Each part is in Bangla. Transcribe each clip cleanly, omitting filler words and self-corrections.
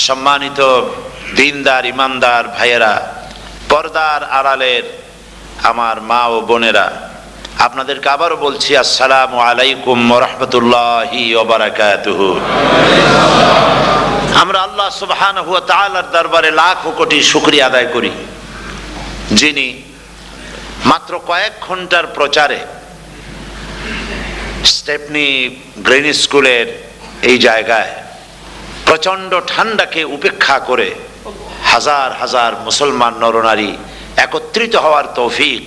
সম্মানিত দিনদার ইমানদার ভাইয়েরা, পর্দার আড়ালের আমার মা ও বোনেরা, আপনাদেরকে আবারও বলছি আসসালামু আলাইকুম ওয়া রাহমাতুল্লাহি ওয়া বারাকাতুহু। আমরা আল্লাহ সুবহানাহু ওয়া তাআলার দরবারে লাখ কোটি শুকরিয়া আদায় করি, যিনি মাত্র কয়েক ঘন্টার প্রচারে স্টেপনি গ্রিন স্কুলের এই জায়গায় প্রচন্ড ঠান্ডাকে উপেক্ষা করে হাজার হাজার মুসলমান নরনারী একত্রিত হওয়ার তৌফিক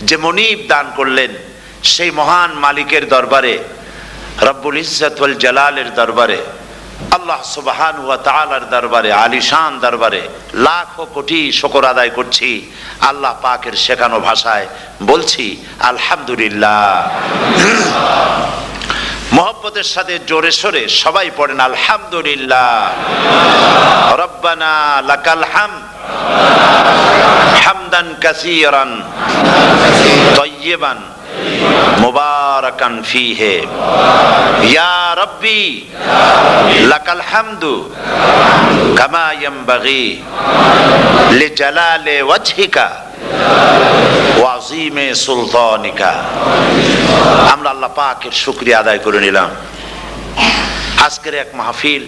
যে মনিব দান করলেন, সেই মহান মালিকের দরবারে, রব্বুল ইজ্জত ওয়াল জালালের দরবারে, আল্লাহ সুবহানাহু ওয়া তাআলার দরবারে, আলিশান দরবারে লাখ কোটি শুকর আদায় করছি। আল্লাহ পাকের শেখানো ভাষায় বলছি আলহামদুলিল্লাহ। মোহব্বতের সাথে জোরে সোরে সবাই পড়েন আলহামদুলিল্লাহ। রব্বানা লাকাল হামদ হামদান কাসীরান তাইয়িবান মুবারাকান ফীহি ইয়া রাব্বি লাকাল হামদু কামা ইয়ানবাগি লিজালালি ওয়াজহিকা ওয়া আযীমি সুলতানিকা। আমরা আল্লাহ পাকের শুকরিয়া আদায় করে নিলাম। আজকের এক মাহফিল,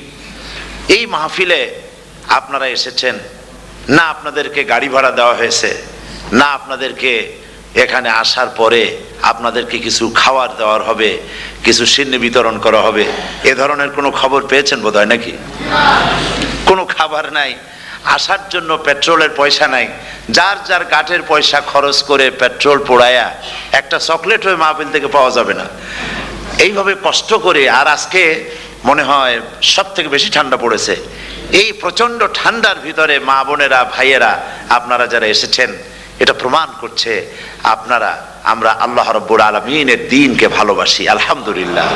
এই মাহফিলে আপনারা এসেছেন না, আপনাদেরকে গাড়ি ভাড়া দেওয়া হয়েছে না, আপনাদেরকে এখানে আসার পরে আপনাদেরকে কিছু খাবার দেওয়ার হবে, কিছু সিন্নি বিতরণ করা হবে, এ ধরনের কোনো খবর পেয়েছেন বোধহয় নাকি? কোনো খাবার নাই, আসার জন্য পেট্রোলের পয়সা নাই, যার যার গাটের পয়সা খরচ করে পেট্রোল পোড়ায়া একটা চকলেট হয়ে মাহফিল থেকে পাওয়া যাবে না, এইভাবে কষ্ট করে। আর আজকে মনে হয় সব থেকে বেশি ঠান্ডা পড়েছে। এই প্রচন্ড ঠান্ডার ভিতরে মা বোনেরা, ভাইয়েরা, আপনারা যারা এসেছেন, এটা প্রমাণ করছে আমরা আল্লাহ রাব্বুল আলামিনের দ্বীনকে ভালোবাসি। আলহামদুলিল্লাহ।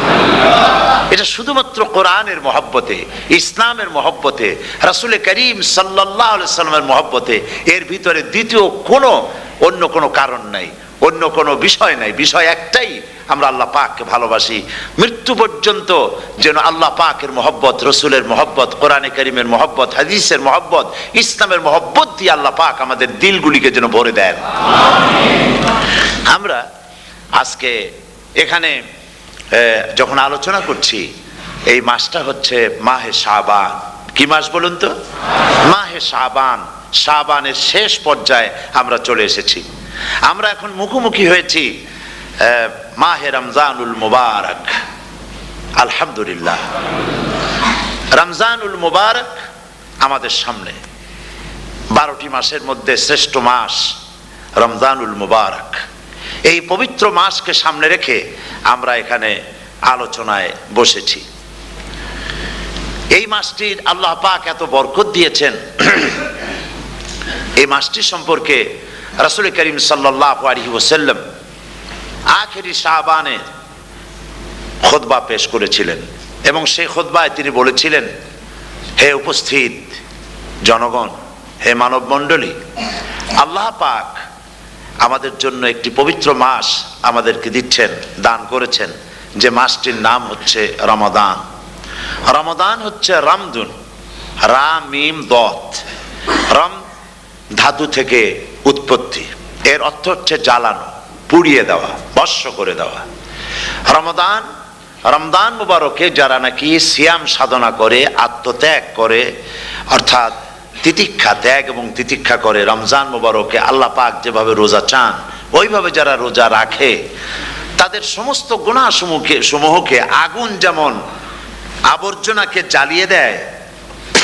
এটা শুধুমাত্র কোরআনের মহব্বতে, ইসলামের মহব্বতে, রাসূল করিম সাল্লাল্লাহু আলাইহি ওয়াসাল্লামের মহব্বতে, এর ভিতরে দ্বিতীয় অন্য কোনো কারণ নাই, অন্য কোনো বিষয় নাই। বিষয় একটাই, আমরা আল্লাহ পাককে ভালোবাসি। মৃত্যু পর্যন্ত যেন আল্লাহ পাকের মহব্বত, রসুলের মহব্বত, কোরআনে কারীমের মহব্বত, হাদিসের মহব্বত, ইসলামের মহব্বত দিয়ে আল্লাহ পাক আমাদের দিলগুলিকে যেন ভরে দেন। আমরা আজকে এখানে যখন আলোচনা করছি, এই মাসটা হচ্ছে মাহে শাবান। কি মাস বলুন তো? মাহে শাবান। শাবানের শেষ পর্যায়ে আমরা চলে এসেছি। আমরা এখন মুখোমুখি হয়েছি মাহে রমজানুল মুবারক। আলহামদুলিল্লাহ, রমজানুল মুবারক আমাদের সামনে। 12টি মাসের মধ্যে শ্রেষ্ঠ মাস রমজানুল মুবারক। এই পবিত্র মাসকে সামনে রেখে আমরা এখানে আলোচনায় বসেছি। এই মাসটির আল্লাহ পাক এত বরকত দিয়েছেন। এই মাসটি সম্পর্কে রাসূল করিম সাল্লাল্লাহু আলাইহি ওয়াসাল্লাম আখেরি শাবানে খুতবা পেশ করেছিলেন, এবং সেই খুতবায় তিনি বলেছিলেন, হে উপস্থিত জনগণ, হে মানব মণ্ডলী, আল্লাহ পাক আমাদের জন্য একটি পবিত্র মাস আমাদেরকে দিচ্ছেন, দান করেছেন, যে মাসটির নাম হচ্ছে রমাদান। রমাদান হচ্ছে রামদুন, রা মিম দত। রম ধাতু থেকে উৎপত্তি, এর অর্থ হচ্ছে জ্বালানো, পুড়িয়ে দেওয়া, ভস্ম করে দেওয়া। রমদান মুবারকে যারা নাকি সিয়াম সাধনা করে, আত্মত্যাগ করে, অর্থাৎ তিতিক্ষা, ত্যাগ এবং তিতিক্ষা করে, রমজান মুবারকে আল্লাহ পাক যেভাবে রোজা চান ওইভাবে যারা রোজা রাখে, তাদের সমস্ত গুনাহ সমূহকে আগুন যেমন আবর্জনাকে জ্বালিয়ে দেয়,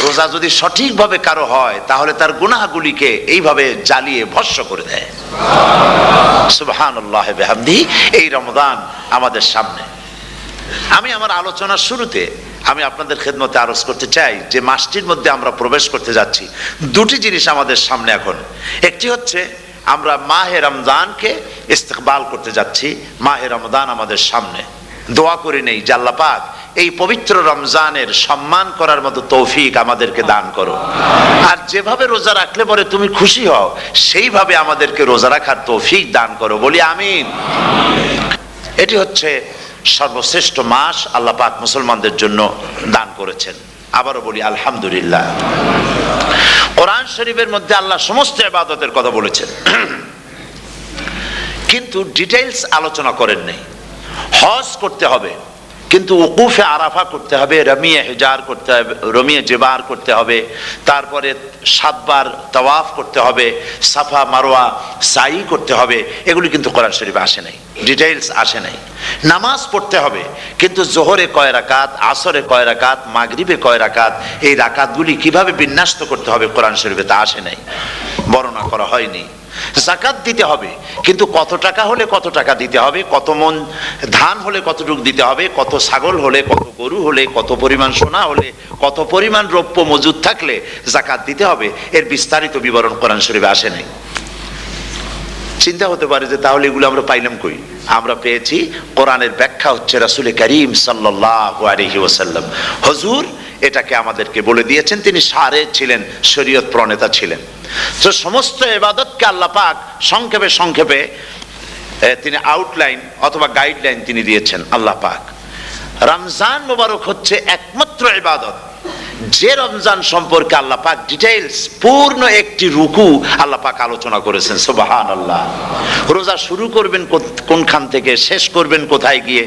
রোজা যদি সঠিকভাবে কারো হয় তাহলে তার গুনাহগুলিকে এইভাবে জ্বালিয়ে ভস্ম করে দেয়। সুবহানাল্লাহ বিহামদিহি। এই রমজান আমাদের সামনে। আমি আমার আলোচনার শুরুতে আমি আপনাদের খেদমতে আরজ করতে চাই যে মাসটির মধ্যে আমরা প্রবেশ করতে যাচ্ছি, দুটি জিনিস আমাদের সামনে এখন। একটি হচ্ছে আমরা মাহে রমজানকে ইস্তেকবাল করতে যাচ্ছি, মাহে রমজান আমাদের সামনে। দোয়া করে নেই যে আল্লাহ পাক এই পবিত্র রমজানের সম্মান করার মতো তৌফিক আমাদেরকে দান করো, আর যেভাবে রোজা রাখলে পরে তুমি খুশি হও সেইভাবে আমাদেরকে রোজা রাখার তৌফিক দান করো, বলি আমিন। এটি হচ্ছে সর্বশ্রেষ্ঠ মাস আল্লাহ পাক মুসলমানদের জন্য দান করেছেন। আবারও বলি আলহামদুলিল্লাহ। কোরআন শরীফের মধ্যে আল্লাহ সমস্ত ইবাদতের কথা বলেছেন, কিন্তু ডিটেইলস আলোচনা করেন নাই। হজ করতে হবে, কিন্তু উকুফে আরাফা করতে হবে, রমিয়ে হিজার করতে হবে, রমিয়ে জেবার করতে হবে, তারপরে 7 বার তাওয়াফ করতে হবে, সাফা মারওয়া সাই করতে হবে। এগুলি কিন্তু কোরআন শরীফে আসে নাই, ডিটেইলস আসে নাই। নামাজ পড়তে হবে, কিন্তু জোহরে কয় রাকাত, আসরে কয় রাকাত, মাগরিবে কয় রাকাত, এই রাকাতগুলি কিভাবে বিন্যস্ত করতে হবে কোরআন শরীফে তা আসে নাই, বর্ণনা করা হয়নি। যাকাত দিতে হবে, কিন্তু কত টাকা হলে কত টাকা দিতে হবে, কত মন ধান হলে কতটুকু দিতে হবে, কত ছাগল হলে, কত গরু হলে, কত পরিমাণ সোনা হলে, কত পরিমাণ রৌপ্য মজুদ থাকলে যাকাত দিতে হবে, এর বিস্তারিত বিবরণ কোরআন শরীফে আসে নাই। চিন্তা হতে পারে যে তাহলে এগুলো আমরা পাইলাম কই? আমরা পেয়েছি কোরআনের ব্যাখ্যা হচ্ছে রাসূল করিম সাল্লাল্লাহু আলাইহি ওয়াসাল্লাম, হুজুর এটাকে আমাদেরকে বলে দিয়েছেন। তিনি সারে ছিলেন, শরীয়ত প্রণেতা ছিলেন। তো সমস্ত ইবাদতকে আল্লাহ পাক সংক্ষেপে সংক্ষেপে তিনি আউটলাইন অথবা গাইডলাইন তিনি দিয়েছেন আল্লাহ পাক। রমজান মোবারক হচ্ছে একমাত্র ইবাদত যে রমজান সম্পর্কে আল্লাহ পাক ডিটেইলস পূর্ণ একটি রুকু আল্লাহ পাক আলোচনা করেছেন। সুবহানাল্লাহ। রোজা শুরু করবেন কোনখান থেকে, শেষ করবেন কোথায় গিয়ে,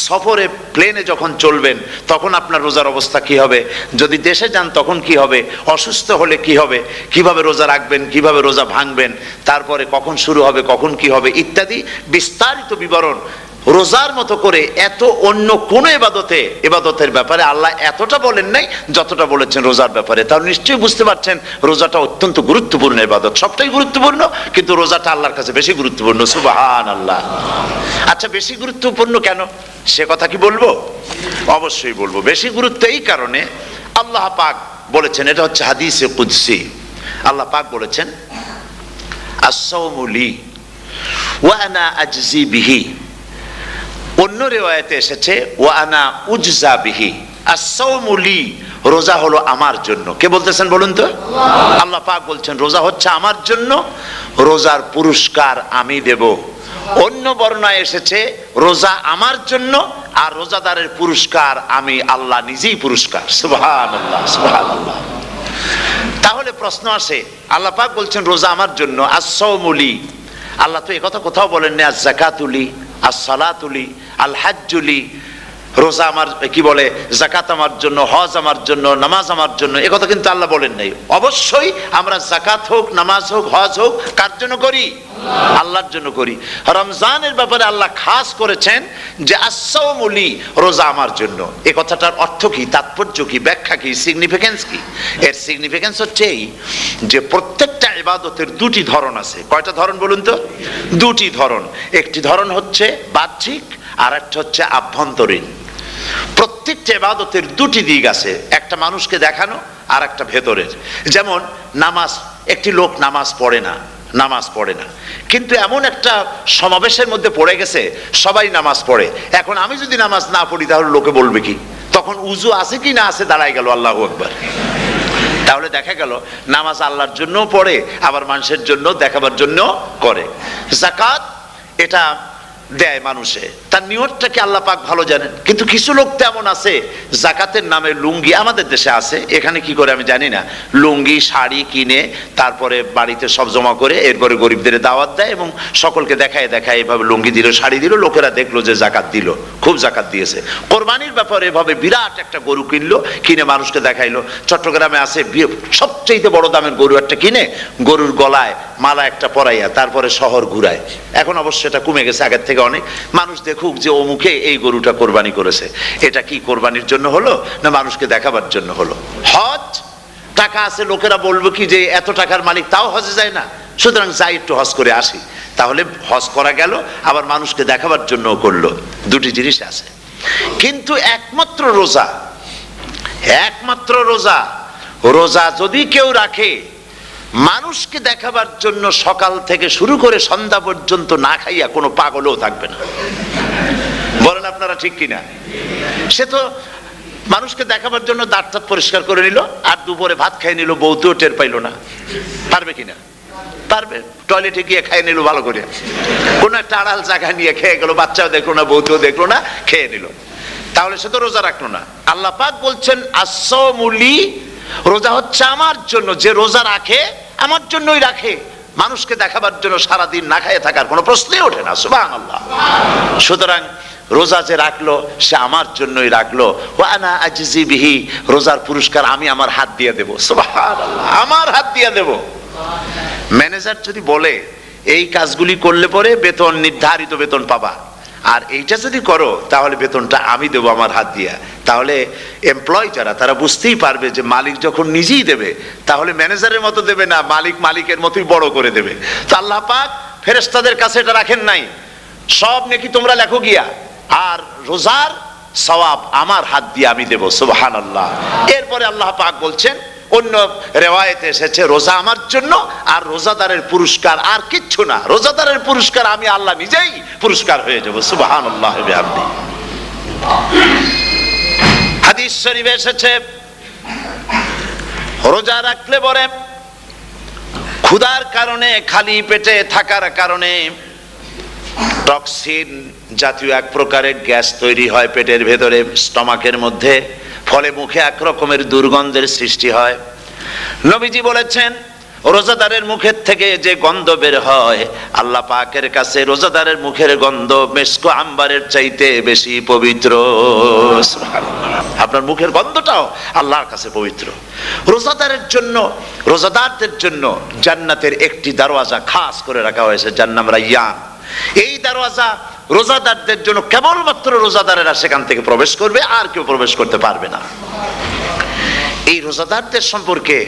সফরে প্লেনে যখন চলবেন তখন আপনার রোজার অবস্থা কি হবে, যদি দেশে যান তখন কি হবে, অসুস্থ হলে কি হবে, কিভাবে রোজা রাখবেন, কিভাবে রোজা ভাঙবেন, তারপরে কখন শুরু হবে, কখন কি হবে ইত্যাদি বিস্তারিত বিবরণ। রোজার মতো করে এত অন্য কোন ইবাদতের ব্যাপারে আল্লাহ এতটা বলেন নাই যতটা বলেছেন রোজার ব্যাপারে। তাহলে নিশ্চয়ই বুঝতে পারছেন রোজাটা অত্যন্ত গুরুত্বপূর্ণ ইবাদত। সবটাই গুরুত্বপূর্ণ, কিন্তু রোজাটা আল্লাহর কাছে বেশি গুরুত্বপূর্ণ। সুবহানাল্লাহ। আচ্ছা, বেশি গুরুত্বপূর্ণ কেন সে কথা কি বলবো? অবশ্যই বলবো। বেশি গুরুত্ব এই কারণে, আল্লাহ পাক বলেছেন, এটা হচ্ছে হাদিসে কুদসি। আল্লাহ পাক বলেছেন, আস-সাওমু লি ওয়া আনা আজজি বিহি। অন্য রিওয়ায়াতে এসেছে ওয়া আনা উজজা বিহি। আস-সাওমু লি, রোজা হলো আমার জন্য। কে বলতেছেন বলুন তো? আল্লাহ পাক বলছেন রোজা হচ্ছে আমার জন্য, রোজার পুরস্কার আমি দেব। অন্য বর্ণনায় এসেছে রোজা আমার জন্য আর রোজাদারের পুরস্কার আমি আল্লাহ নিজেই পুরস্কার। সুবহানাল্লাহ, সুবহানাল্লাহ। তাহলে প্রশ্ন আসে, আল্লাহ পাক বলছেন রোজা আমার জন্য, আস-সাওমু লি। আল্লাহ তো একথা কোথাও বলেননি আজ-যাকাতুলি, আস-সালাতুলি, আল-হাজ্জুলি। রোজা আমার কি বলে, যাকাত আমার জন্য, হজ আমার জন্য, নামাজ আমার জন্য, একথা কিন্তু আল্লাহ বলেন নাই। অবশ্যই আমরা যাকাত হোক, নামাজ হোক, হজ হোক কার জন্য করি? আল্লাহর জন্য করি। রমজানের ব্যাপারে আল্লাহ খাস করেছেন যে আস-সাওমু লি, রোজা আমার জন্য। এই কথাটার অর্থ কি, তাৎপর্য কি, ব্যাখ্যা কি, সিগনিফিকেন্স কি? এর সিগনিফিকেন্স হচ্ছে এই যে প্রত্যেকটা ইবাদতের দুটি ধরন আছে। কয়টা ধরন বলুন তো? দুটি ধরন। একটি ধরন হচ্ছে বাহ্যিক আর একটা হচ্ছে আভ্যন্তরীণ। প্রত্যেকটা ইবাদতের দুটি দিক আছে, একটা মানুষকে দেখানো আর একটা ভেতরের। যেমন নামাজ, একটি লোক নামাজ পড়ে না, কিন্তু এমন একটা সমাবেশের মধ্যে পড়ে গেছে সবাই নামাজ পড়ে। এখন আমি যদি নামাজ না পড়ি তাহলে লোকে বলবে কি? তখন উজু আছে কি না আছে দাঁড়ায় গেল আল্লাহু আকবার। তাহলে দেখা গেল নামাজ আল্লাহর জন্য পড়ে, আবার মানুষের জন্য দেখাবার জন্য করে। যাকাত এটা দেয় মানুষে, তার নিয়তটাকে আল্লাহ পাক ভালো জানেন। কিন্তু কিছু লোক তেমন আছে যাকাতের নামে লুঙ্গি, আমাদের দেশে আছে, এখানে কি করে আমি জানি না, লুঙ্গি শাড়ি কিনে তারপরে বাড়িতে সব জমা করে এরপরে গরিবদের দাওয়াত দেয় এবং সকলকে দেখায় এভাবে লুঙ্গি দিল, শাড়ি দিল, লোকেরা দেখলো যে যাকাত দিল, খুব যাকাত দিয়েছে। কোরবানির ব্যাপারে এভাবে বিরাট একটা গরু কিনলো, কিনে মানুষকে দেখাইলো। চট্টগ্রামে আছে সবচেয়ে বড় দামের গরু একটা কিনে গরুর গলায় মালা একটা পরাইয়া তারপরে শহর ঘুরায়। এখন অবশ্য এটা কমে গেছে আগের থেকে অনেক। মানুষ দেখুক যে অমুকে এই গরুটা কোরবানি করেছে। এটা কি কোরবানির জন্য হলো না মানুষকে দেখাবার জন্য হলো? হজ, টাকা আছে, লোকেরা বলবো কি যে এত টাকার মালিক তাও হজে যায় না, সুতরাং যাই একটু হজ করে আসি। তাহলে হজ করা গেল, আবার মানুষকে দেখাবার জন্য করলো। দুটি জিনিস আছে। কিন্তু একমাত্র রোজা যদি কেউ রাখে মানুষকে দেখাবার জন্য, সকাল থেকে শুরু করে সন্ধ্যা পর্যন্ত না খাইয়া কোনো পাগলও থাকবে না। বলেন আপনারা ঠিক কিনা? সে তো মানুষকে দেখাবার জন্য দাঁত পরিষ্কার করে নিল আর দুপুরে ভাত খাই নিল, বউতেও টের পাইল না। পারবে কিনা? পারবে। টয়লেটে গিয়ে খাই নিল ভালো করে, কোন একটা আড়াল জায়গা নিয়ে খেয়ে গেল, বাচ্চাও দেখলো না, বউতেও দেখলো না, খেয়ে নিল। তাহলে সে তো রোজা রাখলো না। আল্লাহ পাক বলছেন as-sawmu লি, রোজা হচ্ছে আমার জন্য। যে রোজা রাখে আমার জন্যই রাখে, মানুষকে দেখাবার জন্য সারাদিন না খেয়ে থাকার কোনো প্রশ্নই ওঠে না। সুবহানাল্লাহ। সুতরাং রোজা যে রাখলো সে আমার জন্যই রাখলো। ওয়া আনা আজজি বিহি, রোজার পুরস্কার আমি আমার হাত দিয়ে দেব। সুবহানাল্লাহ, আমার হাত দিয়ে দেব। ম্যানেজার যদি বলে এই কাজগুলি করলে পরে বেতন, নির্ধারিত বেতন পাবা, আর এইটা যদি করো তাহলে বেতনটা আমি দেবো আমার হাত দিয়া, তাহলে এমপ্লয় যারা তারা বুঝতেই পারবে যে মালিক যখন নিজেই দেবে তাহলে ম্যানেজারের মতো দেবে না, মালিক মালিকের মতোই বড় করে দেবে। তো আল্লাহ পাক ফেরেশতাদের কাছে এটা রাখেন নাই, সব নেকি তোমরা লেখো গিয়া, আর রোজার সওয়াব আমার হাত দিয়ে আমি দেব। সুবহানাল্লাহ। এরপরে আল্লাহ পাক বলছেন, অন্য রেওয়ায়েতে এসেছে রোজা আমার জন্য, আর রোজাদারের পুরস্কার আর কিচ্ছু না, রোজাদারের পুরস্কার আমি আল্লাহ নিজেই পুরস্কার হয়ে যাব। সুবহানাল্লাহ ওয়া বিহামদিহি। হাদিস শরীফে এসেছে রোজা রাখলে পরে ক্ষুধার কারণে, খালি পেটে থাকার কারণে টক্সিন জাতীয় এক প্রকারের গ্যাস তৈরি হয় পেটের ভেতরে, স্টমাকের মধ্যে, ফলে মুখে এক রকমের দুর্গন্ধের সৃষ্টি হয়। নবীজি বলেছেন রোজাদারের মুখের থেকে যে গন্ধ বের হয় আল্লাহ পাকের কাছে রোজাদারের মুখের গন্ধ মেসকো আম্বারের চাইতে বেশি পবিত্র। আপনার মুখের গন্ধটাও আল্লাহর কাছে পবিত্র। রোজাদারের জন্য, রোজাদারদের জন্য জান্নাতের একটি দরওয়াজা খাস করে রাখা হয়েছে, যার নাম রায়্যান। এই দরওয়াজা রোজাদারদের জন্য, কেবলমাত্র রোজাদারেরা সেখান থেকে প্রবেশ করবে, আর কেউ প্রবেশ করতে পারবে না। এই রোজাদারদের সম্পর্কে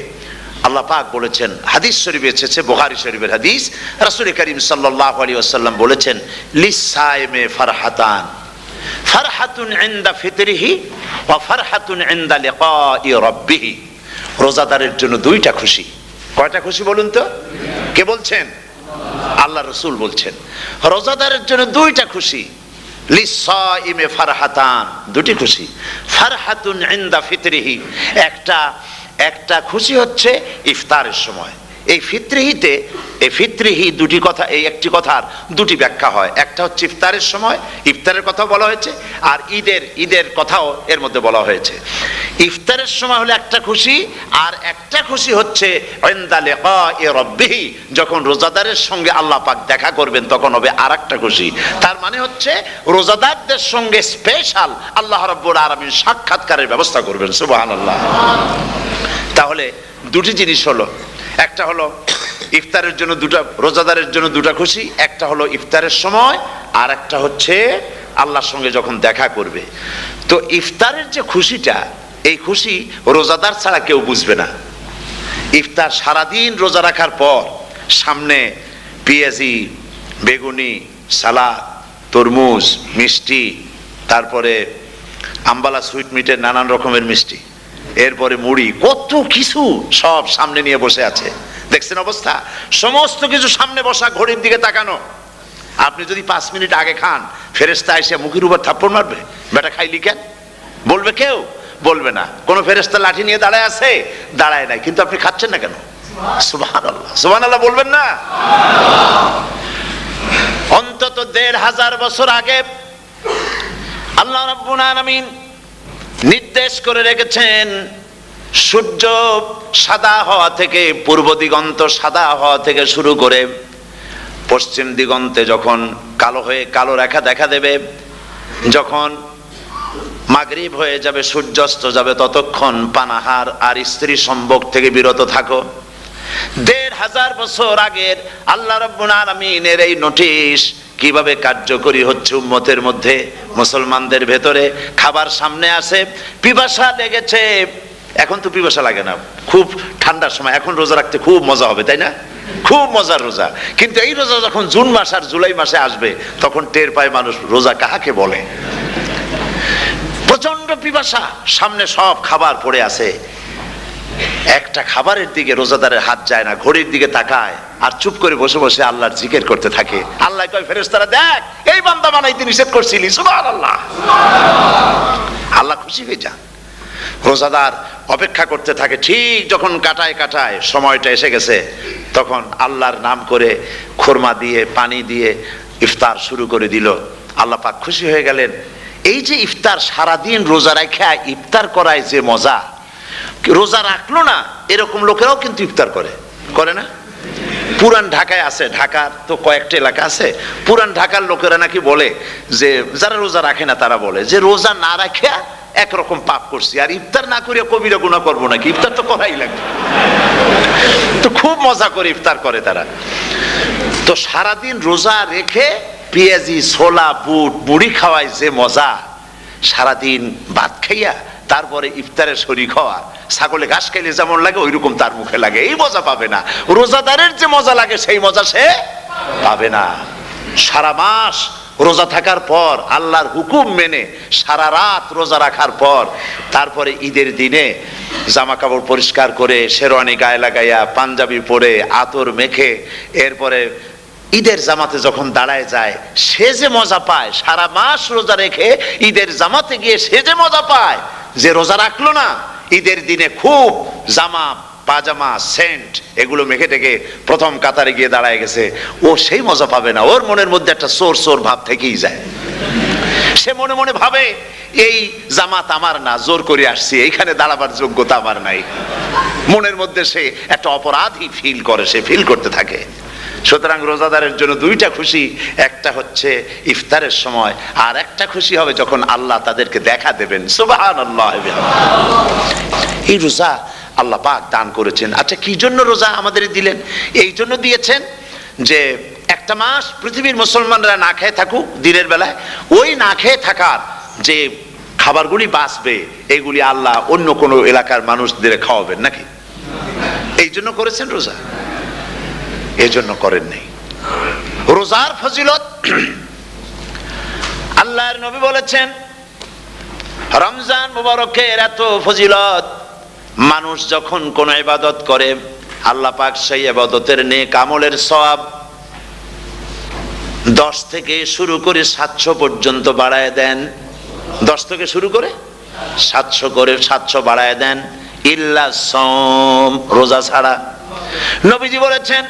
আল্লাহ পাক বলেছেন, হাদিস শরীফে এসেছে, বুখারী শরীফের হাদিস, রাসূল করিম সাল্লাল্লাহু আলাইহি ওয়াসাল্লাম বলেছেন লিস-সাইমে ফারহাতান, ফারহাতুন ইনদা ফিতরিহি ওয়া ফারহাতুন ইনদা লিকাই রাব্বিহি। রোজাদারের জন্য দুইটা খুশি। কয়টা খুশি বলুন তো? কে বলছেন? আল্লাহ রাসূল বলছেন রোজাদারের জন্য দুইটা খুশি। লিস-সাইমে ফারহাতান, দুটি খুশি। ফারহাতুন ইনদা ফিতরিহি, একটা খুশি হচ্ছে ইফতারের সময়। এই ফিতরিহিতে, এই ফিতরিহি দুটি কথা, এই একটি কথার দুটি ব্যাখ্যা হয়। একটা হচ্ছে ইফতারের সময়, ইফতারের কথা বলা হয়েছে, আর ঈদের কথাও এর মধ্যে বলা হয়েছে। ইফতারের সময় হলো একটা খুশি, আর একটা খুশি হচ্ছে ইনদা লিকাই রাব্বিহি, যখন রোজাদারের সঙ্গে আল্লাহ পাক দেখা করবেন তখন হবে আরেকটা খুশি। তার মানে হচ্ছে রোজাদারদের সঙ্গে স্পেশাল আল্লাহ রাব্বুল আলামিন সাক্ষাৎকারের ব্যবস্থা করবেন। সুবহানাল্লাহ। তাহলে দুটি জিনিস হলো, একটা হলো ইফতারের জন্য দুটা, রোজাদারের জন্য দুটা খুশি, একটা হলো ইফতারের সময়, আর একটা হচ্ছে আল্লাহর সঙ্গে যখন দেখা করবে। তো ইফতারের যে খুশিটা, এই খুশি রোজাদার ছাড়া কেউ বুঝবে না। ইফতার সারাদিন রোজা রাখার পর সামনে পেঁয়াজি, বেগুনি, সালাদ, তরমুজ, মিষ্টি, তারপরে আম্বালা সুইট মিটের নানান রকমের মিষ্টি, এরপরে মুড়ি, কত কিছু সব সামনে নিয়ে বসে আছে। দেখছেন অবস্থা? সমস্ত কিছু সামনে বসা, ঘড়ির দিকে তাকানো। আপনি যদি 5 মিনিট আগে খান, ফেরেশতা এসে মুখের উপর থাপ্পড় মারবে, বেটা খাইলি কেন? বলবে কেউ? বলবে না। কোন ফেরেশতা লাঠি নিয়ে দাঁড়ায় আছে? দাঁড়ায় নাই। কিন্তু আপনি খাচ্ছেন না কেন? সুবহানাল্লাহ, সুবহানাল্লাহ বলবেন না? অন্তত 1500 বছর আগে আল্লাহ রাব্বুল আলামিন নির্দেশ করে রেখেছেন, সূর্য সাদা হওয়া থেকে, পূর্ব দিগন্ত সাদা হওয়া থেকে শুরু করে পশ্চিম দিগন্তে যখন কালো হয়ে কালো রেখা দেখা দেবে, যখন মাগরিব হয়ে যাবে, সূর্যাস্ত যাবে, ততক্ষণ পানাহার আর স্ত্রী সম্ভোগ থেকে বিরত থাকো। 1500 বছর আগের আল্লাহ রাব্বুল আলামিনের এই নোটিশ কিভাবে কার্যকরী হচ্ছে উম্মতের মধ্যে, মুসলমানদের ভেতরে। খাবার সামনে আসে, পিপাসা লেগেছে। এখন তো পিপাসা লাগে না, খুব ঠান্ডার সময়, এখন রোজা রাখতে খুব মজা হবে, তাই না? খুব মজার রোজা। কিন্তু এই রোজা যখন জুন মাস আর জুলাই মাসে আসবে, তখন টের পায় মানুষ রোজা কাহাকে বলে। প্রচন্ড পিপাসা, সামনে সব খাবার পড়ে আছে, একটা খাবারের দিকে রোজাদারের হাত যায় না, ঘড়ির দিকে তাকায় আর চুপ করে বসে বসে আল্লাহর জিকির করতে থাকে। আল্লাহ কয় ফেরেশতারা, দেখ এই বান্দা বানাইতে নিষেধ করছিলি। সুবহানাল্লাহ। আল্লাহ খুশি হয়ে যান। রোজাদার অপেক্ষা করতে থাকে, ঠিক যখন কাটায় সময়টা এসে গেছে, তখন আল্লাহর নাম করে খোরমা দিয়ে, পানি দিয়ে ইফতার শুরু করে দিল। আল্লাহ পাক খুশি হয়ে গেলেন। এই যে ইফতার, সারাদিন রোজা রাখা ইফতার করায় যে মজা, রোজা রাখলো না এরকম লোকেরাও কিন্তু ইফতার করে, করে না? পুরান ঢাকায় আছে, ঢাকার তো কয়েকটা এলাকা আছে, পুরান ঢাকার লোকেরা নাকি বলে যে যারা রোজা রাখে না তারা বলে যে রোজা না রাখা একরকম পাপ করছি, আর ইফতার না করিয়া কবিরা গুনাহ করবো নাকি, ইফতার তো করাই লাগবে। তো খুব মজা করে ইফতার করে তারা। তো সারাদিন রোজা রেখে পেঁয়াজি, ছোলা, বুট, মুড়ি খাওয়ায় যে মজা, সারাদিন ভাত খাইয়া তারপরে ইফতারে শরীক হওয়া, ছাগলে ঘাস খাইলে যেমন লাগে ওই রকম তার মুখে লাগে, এই মজা পাবে না। রোজাদারের যে মজা লাগে সেই মজা সে পাবে না। সারা মাস রোজা থাকার পর, আল্লাহর হুকুম মেনে সারা রাত রোজা রাখার পর, তারপরে ঈদের দিনে জামা কাপড় পরিষ্কার করে, শেরওয়ানি গায়ে লাগাইয়া, পাঞ্জাবি পরে, আতর মেখে, এরপরে ঈদের জামাতে যখন দাঁড়ায় যায়, সে যে মজা পায়, সারা মাস রোজা রেখে ঈদের জামাতে গিয়ে সে যে মজা পায়, যে রোজা রাখলো না ঈদের দিনে খুব জামা, পাজামা, সেন্ট এগুলো মেখে টেকে প্রথম কাতারে গিয়ে দাঁড়ায় গেছে, ও সেই মজা পাবে না। ওর মনের মধ্যে একটা চোর চোর ভাব থেকেই যায়। সে মনে মনে ভাবে এই জামাত আমার না, জোর করে আসছি, এইখানে দাঁড়াবার যোগ্যতা আমার নাই। মনের মধ্যে সে একটা অপরাধী ফিল করে, সে ফিল করতে থাকে। সুতরাং রোজাদারের জন্য দুইটা খুশি, একটা হচ্ছে ইফতারের সময়, আর একটা খুশি হবে যখন আল্লাহ তাদেরকে দেখা দেবেন। সুবহানাল্লাহ। এই রোজা আল্লাহ পাক দান করেছেন। আচ্ছা, কি জন্য রোজা আমাদের দিলেন? এই জন্য দিয়েছেন যে একটা মাস পৃথিবীর মুসলমানরা না খেয়ে থাকুক দিনের বেলায়, ওই না খেয়ে থাকার যে খাবারগুলি বাঁচবে এগুলি আল্লাহ অন্য কোনো এলাকার মানুষদের খাওয়াবেন নাকি? এই জন্য করেছেন রোজা, এই জন্য করেন নাই। রোজার ফজিলত আল্লাহর নবী বলেছেন, রমজান মুবারকের এত ফজিলত, মানুষ যখন কোন ইবাদত করে আল্লাহ পাক সেই ইবাদতের নেক আমলের সওয়াব 10 থেকে শুরু করে 700 পর্যন্ত বাড়ায় দেন। 10 থেকে শুরু করে 700 বাড়ায় দেন, ইল্লা সাওম, রোজা ছাড়া। নবীজি বলেছেন,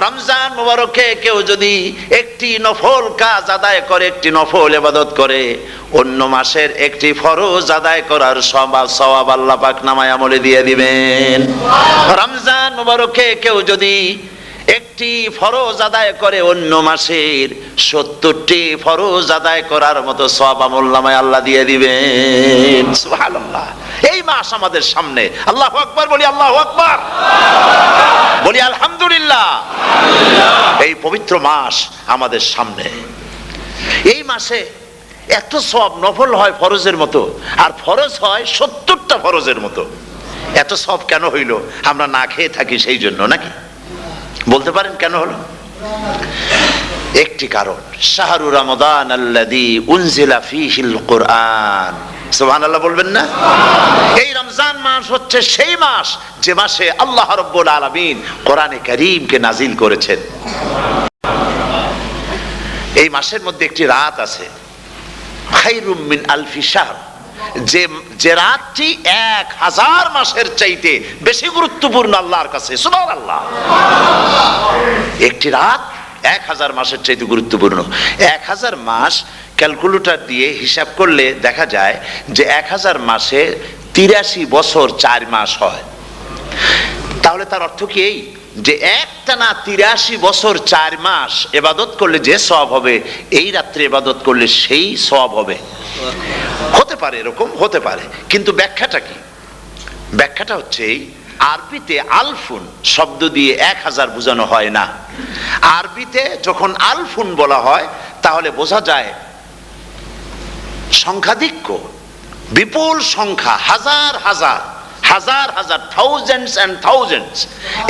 রমজান মুবারকে কেউ যদি একটি নফল কাজ আদায় করে, একটি নফল ইবাদত করে, অন্য মাসের একটি ফরজ আদায় করার সওয়াব আল্লাহ পাক নামায় আমলে দিয়ে দিবেন। রমজান মুবারকে কেউ যদি একটি ফরজ আদায় করে, অন্য মাসের 70টি ফরজ আদায় করার মতো সওয়াব আমল নামায় আল্লাহ দিয়ে দিবেন। সুবহানাল্লাহ। এই মাস আমাদের সামনে, আল্লাহু আকবার বলি, আল্লাহু আকবার বলি, আলহামদুলিল্লাহ। এই পবিত্র মাস আমাদের সামনে, এই মাসে এত সওয়াব, নফল হয় ফরজের মতো, আর ফরজ হয় 70টা ফরজের মতো। এত সওয়াব কেন হইল? আমরা না খেয়ে থাকি সেই জন্য নাকি? বলতে পারেন কেন হলো? একটি কারণ, শাহরু রমাদান আল্লাযী উনজিলা ফীহিল কুরআন। সুবহানাল্লাহ বলবেন না? এই রমজান মাস হচ্ছে সেই মাস যে মাসে আল্লাহ রাব্বুল আলামিন কোরআনে কারীমকে নাজিল করেছেন। এই মাসের মধ্যে একটি রাত আছে, খায়রুম মিন আলফি শাহর, যে রাতটি 1000 মাসের চাইতে বেশি গুরুত্বপূর্ণ আল্লাহর কাছে। সুবহানাল্লাহ। একটি রাত 1000 মাসের চাইতে গুরুত্বপূর্ণ। 1000 মাস ক্যালকুলেটর দিয়ে হিসাব করলে দেখা যায় যে 1000 মাসে 83 বছর 4 মাস হয়। তাহলে তার অর্থ কি এই যে একটানা 83 বছর 4 মাস ইবাদত করলে যে সওয়াব হবে, এই রাত্রে ইবাদত করলে সেই সওয়াব হবে? হতে পারে, এরকম হতে পারে, কিন্তু ব্যাখ্যাটা কি? ব্যাখ্যাটা হচ্ছে এই, আরবিতে আলফুন শব্দ দিয়ে 1000 বোঝানো হয় না। আরবিতে যখন আলফুন বলা হয় তাহলে বোঝা যায় সংখ্যাধিক্য, বিপুল সংখ্যা, হাজার হাজার, হাজার হাজার, থাউজেন্ডস এন্ড থাউজেন্ডস।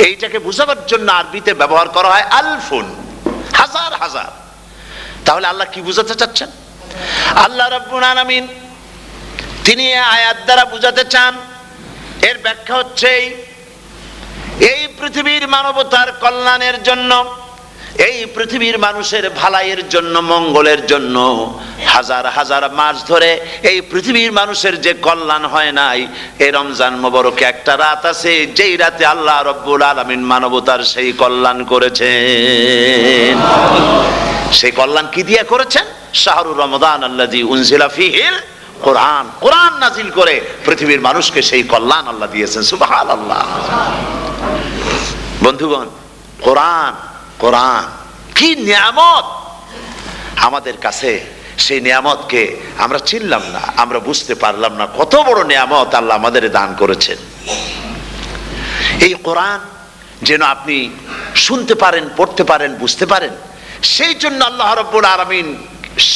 এইটাকে বোঝাবার জন্য আরবিতে ব্যবহার করা হয় আলফুন, হাজার হাজার। তাহলে আল্লাহ কি বুঝাতে চাচ্ছেন? আল্লাহ রাব্বুল আলামিন তিনি আয়াত দ্বারা বুঝাতে চান, এর ব্যাখ্যা হচ্ছে এই পৃথিবীর মানবতার কল্যাণের জন্য, এই পৃথিবীর মানুষের ভালাইয়ের জন্য, মঙ্গলের জন্য হাজার হাজার মাস ধরে এই পৃথিবীর মানুষের যে কল্যাণ হয় নাই, এই রমজান মুবারকে একটা রাত আছে যেই রাতে আল্লাহ রাব্বুল আলামিন মানবতার সেই কল্যাণ করেছেন। সেই কল্যাণ কি দিয়ে করেছেন? শাহরুর রমাদান আল্লাযী উনজিলা ফীহিল কোরআন, কোরআন নাজিল করে পৃথিবীর মানুষকে সেই কল্যাণ আল্লাহ দিয়েছেন। সুবহানাল্লাহ। বন্ধুগণ, কোরআন, কোরআন কি নিয়ামত আমাদের কাছে, সেই নিয়ামতকে আমরা চিনলাম না, আমরা বুঝতে পারলাম না কত বড় নিয়ামত আল্লাহ আমাদের দান করেছেন। এই কোরআন যেন আপনি শুনতে পারেন, পড়তে পারেন, বুঝতে পারেন, সেই জন্য আল্লাহ রাব্বুল আলামিন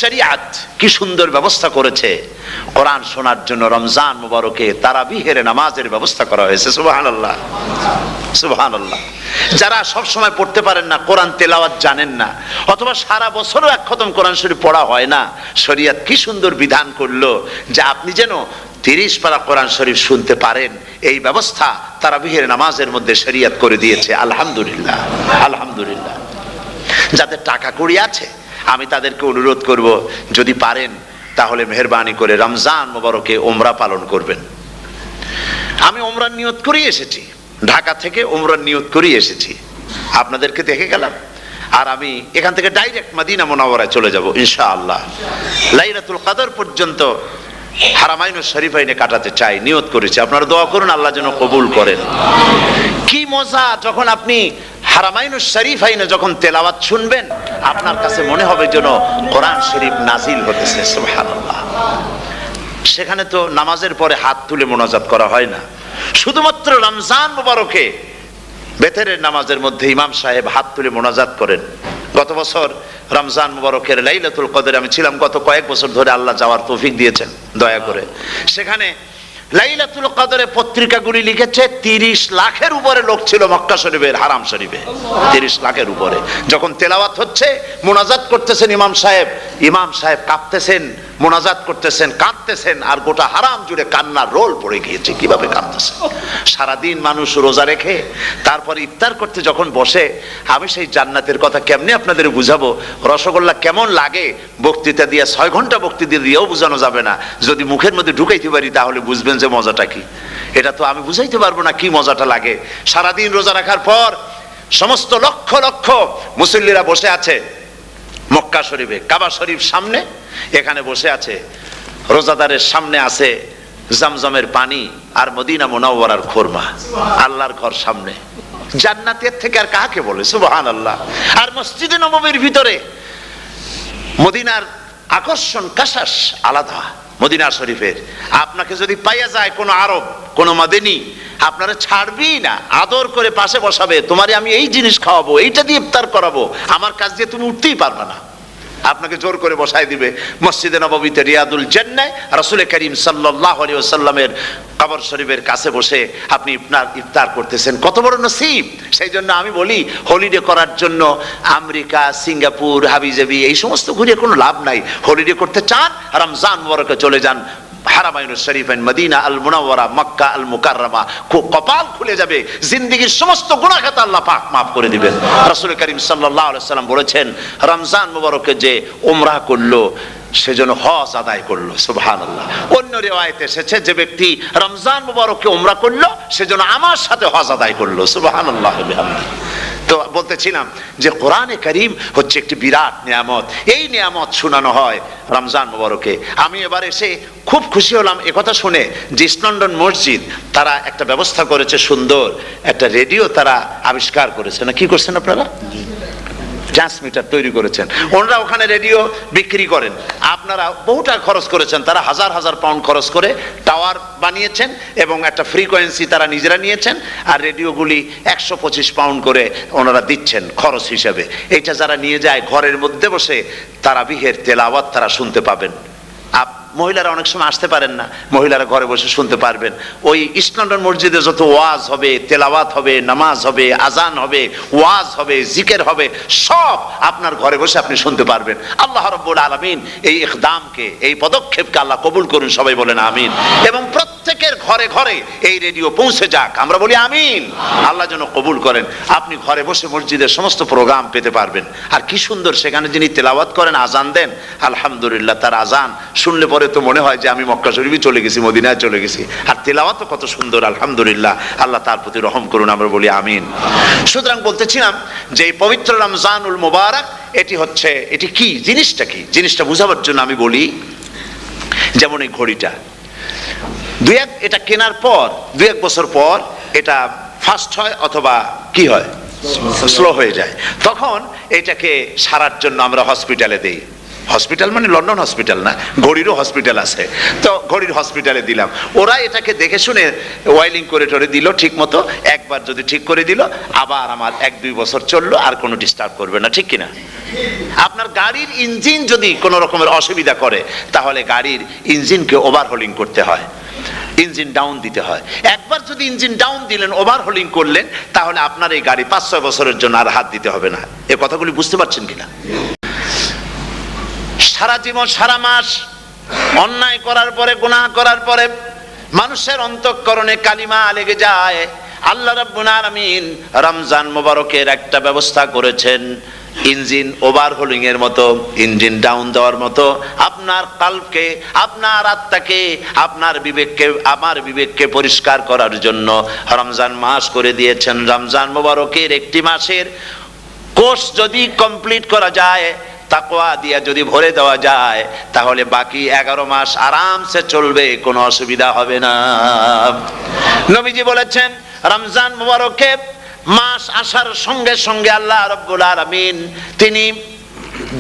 শরিয়াত কি সুন্দর ব্যবস্থা করেছে। কোরআন শোনার জন্য রমজান মুবারকে তারাবিহের নামাজের ব্যবস্থা করা হয়েছে। সুবহানাল্লাহ, সুবহানাল্লাহ। যারা সব সময় পড়তে পারেন না, কোরআন তেলাওয়াত জানেন না, অথবা সারা বছরও এক খতম কোরআন শরীফ পড়া হয় না, শরিয়াত কি সুন্দর বিধান করলো যে আপনি যেন 30 পারা কোরআন শরীফ শুনতে পারেন, এই ব্যবস্থা তারাবিহের নামাজের মধ্যে শরিয়াত করে দিয়েছে। আলহামদুলিল্লাহ, আলহামদুলিল্লাহ। যাদের টাকা কড়ি আছে আমি তাদেরকে অনুরোধ করব, যদি পারেন তাহলে মেহেরবানি করে রমজান মুবারকে উমরা পালন করবেন। আমি উমরার নিয়ত করেই এসেছি, ঢাকা থেকে উমরার নিয়ত করেই এসেছি, আপনাদেরকে দেখে গেলাম। আর আমি এখান থেকে ডাইরেক্ট মদিনা মুনাওয়ারায় চলে যাব ইনশাআল্লাহ। লাইলাতুল কদর পর্যন্ত হারামাইনুশ শরীফাইনে কাটাতে চাই, নিয়ত করেছি। আপনারা দোয়া করুন আল্লাহ যেন কবুল করেন। কি মজা যখন আপনি হারামাইনুশ শরীফাইনে যখন তেলাওয়াত শুনবেন, আপনার কাছে মনে হবে যেন কোরআন শরীফ নাজিল হতেছে। সুবহানাল্লাহ। সেখানে তো নামাজের পরে হাত তুলে মোনাজাত করা হয় না, শুধুমাত্র রমজান মুবারকে বেতেরের নামাজের মধ্যে ইমাম সাহেব হাত তুলে মোনাজাত করেন। গত বছর রমজান মুবারকের লাইলাতুল কদরে আমি ছিলাম, গত কয়েক বছর ধরে আল্লাহ যাওয়ার তৌফিক দিয়েছেন দয়া করে। সেখানে লাইলাতুল কদরে পত্রিকাগুলি লিখেছে 30 লাখের উপরে লোক ছিল মক্কা শরীফের হারাম শরীফে, 30 লাখের উপরে। যখন তেলাওয়াত হচ্ছে, মোনাজাত করতেছেন ইমাম সাহেব কাঁপতেছেন, মোনাজাত করতেছেন, কাঁদতেছেন, আর গোটা হারাম জুড়ে কান্নার রোল পড়ে গিয়েছে। কিভাবে কাঁদতেছে! সারাদিন মানুষ রোজা রেখে তারপর ইফতার করতে যখন বসে, আমি সেই জান্নাতের কথা কেমনে আপনাদের বুঝাবো? রসগোল্লা কেমন লাগে বক্তৃতা দিয়ে 6 ঘন্টা বক্তৃতা দিয়েও বোঝানো যাবে না। যদি মুখের মধ্যে ঢুকাইতে পারি তাহলে বুঝবেন যে মজাটা কি। এটা তো আমি বুঝাইতে পারবো না কি মজাটা লাগে। সারাদিন রোজা রাখার পর সমস্ত লক্ষ লক্ষ মুসল্লিরা বসে আছে মক্কা শরীফে, কাবা শরীফ সামনে, এখানে বসে আছে। রোজাদারের সামনে আছে জমজমের পানি আর মদিনা মুনাওয়ারার খুরমা। আল্লাহর ঘর সামনে, জান্নাতের থেকে আর কাকে বলে! সুবহানাল্লাহ। আর মসজিদে নববীর ভিতরে মদিনার আকর্ষণ কাশাস আলাদা। মদিনা শরীফের আপনাকে যদি পাইয়া যায় কোন আরব, কোন মাদানী, আপনারা ছাড়বি না, আদর করে পাশে বসাবে, তোমারে আমি এই জিনিস খাওয়াবো, এইটা দিয়ে ইফতার করাবো, আমার কাছ দিয়ে তুমি উঠতেই পারবে না, আপনাকে জোর করে বসাই দিবে। মসজিদে নববীতে রিয়াদুল জান্নাহ রাসূল করিম সাল্লাল্লাহু আলাইহি ওয়াসাল্লামের কবর শরীফের কাছে বসে আপনি ইফতার করতেছেন, কত বড় নসিব! সেই জন্য আমি বলি, হলিডে করার জন্য আমেরিকা, সিঙ্গাপুর, হাবিজাবি এই সমস্ত ঘুরে কোনো লাভ নাই। হলিডে করতে চান, রমজান মুবারকে চলে যান হারামাইনুশ শরীফাইন, মদিনা আল মুনাওয়ারা, মক্কা আল মুকাররমা। কপাল খুলে যাবে, জিন্দেগীর সমস্ত গুনাহ খাতা আল্লাহ পাক মাফ করে দিবেন। রাসূল করিম সাল্লাল্লাহু আলাইহি ওয়াসাল্লাম বলেছেন, রমজান মুবারকে যে উমরা করলো সেজন্য হজ আদায় করলো। সুবহানাল্লাহ। অন্য রিওয়ায়াতে এসেছে, যে ব্যক্তি রমজান মুবারকে উমরা করলো সেজন্য আমার সাথে হজ আদায় করলো। সুবহানাল্লাহ বিহামদিহি। তো বলতেছিলাম যে কোরআনে কারীম হচ্ছে একটি বিরাট নিয়ামত। এই নিয়ামত শোনানো হয় রমজান মুবারকে। আমি এবার এসে খুব খুশি হলাম একথা শুনে যে ইস্ট লন্ডন মসজিদ তারা একটা ব্যবস্থা করেছে, সুন্দর একটা রেডিও তারা আবিষ্কার করেছে। না কি করছেন আপনারা? ট্রান্সমিটার তৈরি করেছেন। ওনারা ওখানে রেডিও বিক্রি করেন, আপনারা বহু টাকা খরচ করেছেন, তারা হাজার হাজার পাউন্ড খরচ করে টাওয়ার বানিয়েছেন এবং একটা ফ্রিকোয়েন্সি তারা নিজেরা নিয়েছেন, আর রেডিওগুলি 125 পাউন্ড করে ওনারা দিচ্ছেন খরচ হিসেবে। এটা যারা নিয়ে যায় ঘরের মধ্যে বসে তারাবিহের তেলাওয়াত তারা শুনতে পাবেন। মহিলারা অনেক সময় আসতে পারেন না, মহিলারা ঘরে বসে শুনতে পারবেন। ওই ইস্ট লন্ডন মসজিদে যত ওয়াজ হবে, তেলাওয়াত হবে, নামাজ হবে, আজান হবে, ওয়াজ হবে, জিকির হবে, সব আপনার ঘরে বসে আপনি শুনতে পারবেন। আল্লাহ রাব্বুল আলামিন এই ইকদামকে, এই পদক্ষেপকে আল্লাহ কবুল করুন, সবাই বলেন আমিন। এবং প্রত্যেকের ঘরে ঘরে এই রেডিও পৌঁছে যাক, আমরা বলি আমিন। আল্লাহ যেন কবুল করেন। আপনি ঘরে বসে মসজিদের সমস্ত প্রোগ্রাম পেতে পারবেন। আর কি সুন্দর সেখানে যিনি তেলাওয়াত করেন, আজান দেন, আলহামদুলিল্লাহ, তার আজান শুনলে পরে তো মনে হয় যে আমি মক্কা শরীফে চলে গেছি, মদিনায় চলে গেছি। আর তেলাওয়াত কত সুন্দর, আলহামদুলিল্লাহ। আল্লাহ তার প্রতি রহম করুন, আমরা বলি আমিন। সুতরাং বলতেছিলাম যে এই পবিত্র রমজানুল মুবারক এটি কি জিনিসটা, কি জিনিসটা বোঝাবার জন্য আমি বলি, যেমন এই ঘড়িটা এটা কেনার পর 2-1 বছর পর এটা ফাস্ট হয় অথবা কি হয়, স্লো হয়ে যায়। তখন এটাকে সারার জন্য আমরা হসপিটালে দেই। হসপিটাল মানে লন্ডন হসপিটাল না, ঘড়িরও হসপিটাল আছে, তো ঘড়ির হসপিটালে দিলাম। ওরা এটাকে দেখে শুনে ওয়াইলিং করে টরে দিল ঠিক মতো। একবার যদি ঠিক করে দিল, আবার আমার 1-2 বছর চললো, আর কোনো ডিস্টার্ব করবে না, ঠিক কিনা? আপনার গাড়ির ইঞ্জিন যদি কোনো রকমের অসুবিধা করে, তাহলে গাড়ির ইঞ্জিনকে ওভারহোলিং করতে হয়, ইঞ্জিন ডাউন দিতে হয়। একবার যদি ইঞ্জিন ডাউন দিলেন, ওভারহোলিং করলেন, তাহলে আপনার এই গাড়ি 5-6 বছরের জন্য আর হাত দিতে হবে না। এই কথাগুলি বুঝতে পারছেন কিনা? সারা জীবন, সারা মাস অন্যায় করার পরে, গুনাহ করার পরে মানুষের অন্তঃকরণে কালিমা লেগে যায়। আল্লাহ রাব্বুল আলামিন রমজান মোবারকের একটা ব্যবস্থা করেছেন, ইঞ্জিন ওভারহোলিং এর মতো, ইঞ্জিন ডাউন দেওয়ার মতো। আপনার কালবকে, আপনার আত্মাকে, আপনার বিবেককে, আমার বিবেককে পরিষ্কার করার জন্য রমজান মাস করে দিয়েছেন। রমজান মোবারকের একটি মাসের কোর্স যদি কমপ্লিট করা যায়, তাকওয়া দিয়া যদি ভরে দেওয়া যায়, তাহলে বাকি 11 মাস আরামসে চলবে, কোনো অসুবিধা হবে না। নবীজি বলেছেন, রমজান মুবারকে মাস আসার সঙ্গে সঙ্গে আল্লাহ রাব্বুল আলামিন তিনি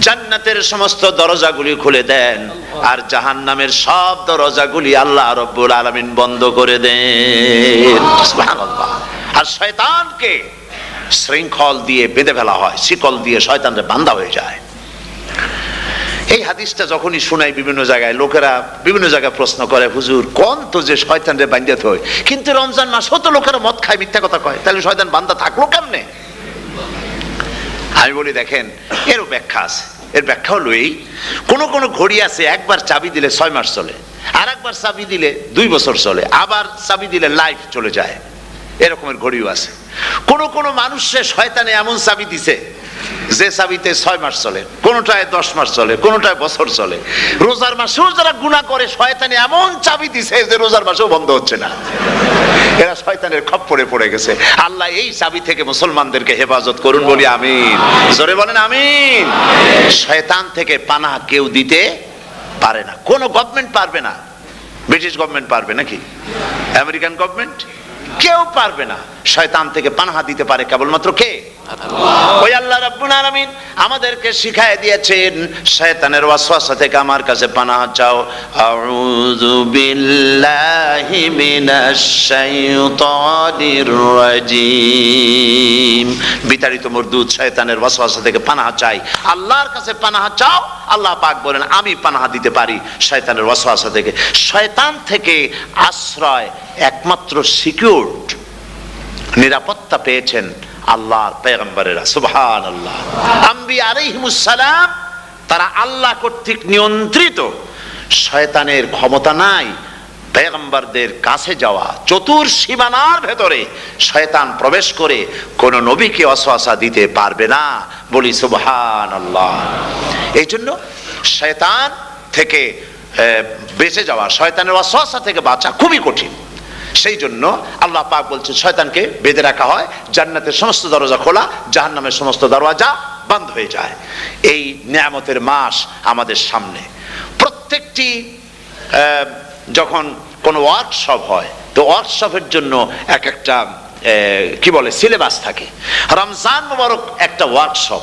জান্নাতের সমস্ত দরজাগুলি খুলে দেন, আর জাহান্নামের সব দরজাগুলি আল্লাহ রাব্বুল আলামিন বন্ধ করে দেন। সুবহানাল্লাহ। আর শয়তানকে শৃঙ্খল দিয়ে বেঁধে ফেলা হয়, শিকল দিয়ে শয়তানরা বান্ধা হয়ে যায়। এই হাদিসটা যখনই শোনাই বিভিন্ন জায়গায়, লোকেরা বিভিন্ন জায়গায় প্রশ্ন করে, হুজুর কোন তো যে শয়তানরে বান্ধা হয়, কিন্তু রমজান মাস হতো লোকেরা মদ খায়, মিথ্যা কথা কয়, তাহলে শয়তান বান্ধা থাকলো কেমনে? আমি বলি, দেখেন, এরও ব্যাখ্যা আছে। এর ব্যাখ্যা হলো এই, কোন ঘড়ি আছে একবার চাবি দিলে 6 মাস চলে, আর একবার চাবি দিলে 2 বছর চলে, আবার চাবি দিলে লাইফ চলে যায়। এরকমের ঘড়িও আছে। কোন মানুষের শয়তানে এমন চাবি দিছে যে চাবিতে 6 মাস চলে, কোনটায় 10 মাস চলে, কোনটায় বছর চলে। রোজার মাসেও যারা গুনাহ করে, শয়তানে এমন চাবি দিছে যে রোজার মাসেও বন্ধ হচ্ছে না। এরা শয়তানের খপ্পরে পড়ে গেছে। আল্লাহ এই চাবি থেকে মুসলমানদেরকে হেফাজত করুন, বলি আমিন। জোরে বলেন আমিন। শয়তান থেকে পানাহ কেউ দিতে পারে না, কোন গভর্নমেন্ট পারবে না। ব্রিটিশ গভর্নমেন্ট পারবে নাকি? American government? কেউ পারবে না। শয়তান থেকে পানাহ দিতে পারে কেবলমাত্র কে? ওই আল্লাহ রাব্বুল আলামিন আমাদেরকে শিখায় দিয়েছেন, শয়তানের ওয়াসওয়াসা থেকে আমার কাছে পানাহ চাও। আউযু বিল্লাহি মিনাশ শাইতানির রাজিম। বিতাড়িত মরদুদ শয়তানের ওয়াসওয়াসা থেকে পানাহ চাই, আল্লাহর কাছে পানাহ চাও। আল্লাহ পাক বলেন, আমি পানাহ দিতে পারি শয়তানের ওয়াসওয়াসা থেকে। শয়তান থেকে আশ্রয় একমাত্র সিকিউরড, নিরাপত্তা পেয়েছেন আল্লাহর পয়গম্বরেরা। সুবহানাল্লাহ। আম্বিয়া আলাইহিমুস সালাম, তারা আল্লাহ কর্তৃক নিয়ন্ত্রিত। শয়তানের ক্ষমতা নাই পয়গম্বরদের কাছে যাওয়া। চতুর সীমানার ভেতরে শয়তান প্রবেশ করে কোন নবীকে ওয়াসওয়াসা দিতে পারবে না, বলি সুবহানাল্লাহ। এই জন্য শয়তান থেকে বেঁচে যাওয়া, শয়তানের ওয়াসওয়াসা থেকে বাঁচা খুবই কঠিন। সেই জন্য আল্লাহ পাক বলছেন, শয়তানকে বেঁধে রাখা হয়, জান্নাতের সমস্ত দরজা খোলা, জাহান্নামের সমস্ত দরজা বন্ধ হয়ে যায়। এই নিয়ামতের মাস আমাদের সামনে। প্রত্যেকটি যখন কোনো ওয়ার্কশপ হয়, তো ওয়ার্কশপের জন্য এক একটা কি বলে সিলেবাস থাকে। রমজান মুবারক একটা ওয়ার্কশপ।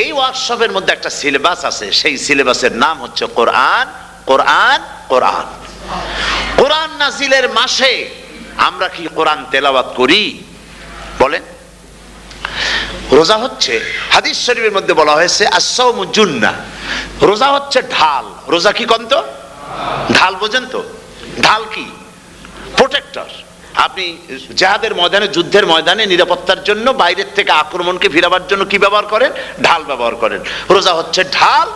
এই ওয়ার্কশপের মধ্যে একটা সিলেবাস আছে, সেই সিলেবাসের নাম হচ্ছে কোরআন। কোরআন, কোরআন। কোরআন নাজিলের মাসে আমরা কি কোরআন তেলাওয়াত করি? বলেন। রোজা হচ্ছে, হাদিস শরীফের মধ্যে বলা হয়েছে, আস-সাওমু জুন্নাহ। রোজা হচ্ছে ঢাল। রোজা কি কন্ত? ঢাল। বোঝেন তো ঢাল কি? প্রোটেক্টর। আপনি জিহাদের ময়দানে, যুদ্ধের ময়দানে নিরাপত্তার জন্য, বাইরের থেকে আক্রমণকে ফিরাবার জন্য কি ব্যবহার করেন? ঢাল ব্যবহার করেন। রোজা হচ্ছে ঢাল।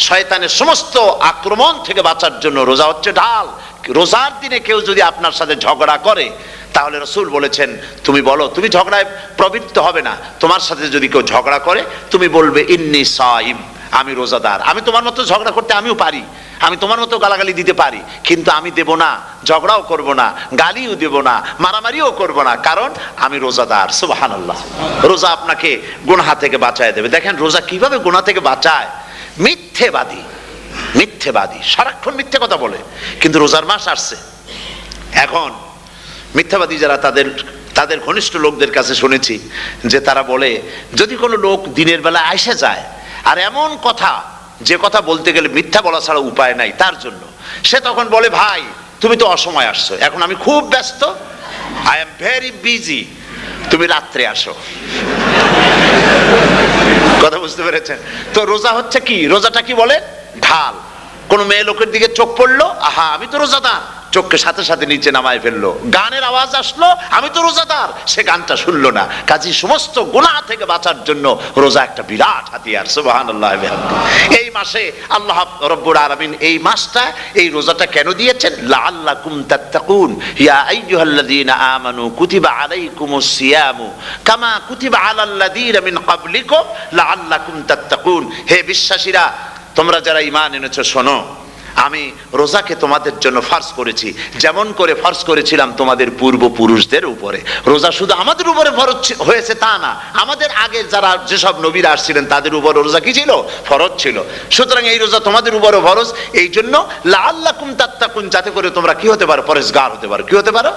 শয়তানের সমস্ত আক্রমণ থেকে বাঁচার জন্য রোজা হচ্ছে ঢাল। রোজার দিনে কেউ যদি আপনার সাথে ঝগড়া করে, তাহলে রাসূল বলেছেন, তুমি বলো, তুমি ঝগড়ায় প্রবৃত্ত হবে না। তোমার সাথে যদি কেউ ঝগড়া করে, তুমি বলবে ইন্নী সাইম, আমি রোজাদার, আমি তোমার মতো ঝগড়া করতে আমিও পারি, আমি তোমার মতো গালাগালি দিতে পারি, কিন্তু আমি দেব না, ঝগড়াও করব না, গালিও দেব না, মারামারিও করব না, কারণ আমি রোজাদার। সুবহানাল্লাহ। রোজা আপনাকে গুনাহ থেকে বাঁচায় দেবে। দেখেন রোজা কিভাবে গুনাহ থেকে বাঁচায়। মিথ্যেবাদী সারাক্ষণ মিথ্যে কথা বলে, কিন্তু রোজার মাস আসছে, এখন মিথ্যাবাদী যারা তাদের ঘনিষ্ঠ লোকদের কাছে শুনেছি যে তারা বলে, যদি কোনো লোক দিনের বেলা আইসা যায় আর এমন কথা, যে কথা বলতে গেলে মিথ্যা বলা ছাড়া উপায় নাই তার জন্য, সে তখন বলে, ভাই তুমি তো অসময় আসছো, এখন আমি খুব ব্যস্ত, আই এম ভেরি বিজি, তুমি রাত্রে আসো। কথা বুঝতে পেরেছেন? তো রোজা হচ্ছে কি, রোজাটা কি বলে, ঢাল। কোন মেয়ে লোকের দিকে চোখ পড়লো, আহা আমি তো রোজাদার, চোখকে সাথে সাথে নিচে নামায় ফেললো। গানের আওয়াজ আসলো, আমি তো রোজাদার, সে গানটা শুনলো না। কাজী সমস্ত গুনাহ থেকে বাঁচার জন্য রোজা একটা বিরাট হাতিয়ার। সুবহানাল্লাহ। এই মাসে আল্লাহ রাব্বুল আলামিন এই মাসটা, এই রোজাটা কেন দিয়েছেন? লাআল্লাকুম তাত্তাকুন, ইয়া আইয়ুহাল্লাযীনা আমানু কুতিবা আলাইকুমুস সিয়ামু কামা কুতিবা আলাল্লাযীনা মিন ক্বাবলিকুম লাআল্লাকুম তাত্তাকুন। হে বিশ্বাসীরা, তোমরা যারা ঈমান এনেছো, শোনো, আমি রোজাকে তোমাদের জন্য ফরজ করেছি, যেমন করে ফরজ করেছিলাম তোমাদের পূর্বপুরুষদের উপরে। রোজা শুধু আমাদের উপরে ফরজ হয়েছে তা না, আমাদের আগে যারা যেসব নবীরা আসছিলেন তাদের উপর রোজা কি ছিল, ফরজ ছিল। সুতরাং এই রোজা তোমাদের উপরে ফরজ, এই জন্য লাআল্লাকুম তাত্তাকুন, যাতে করে তোমরা কি হতে পারো, পরেজগার হতে পারো। কি হতে পারো?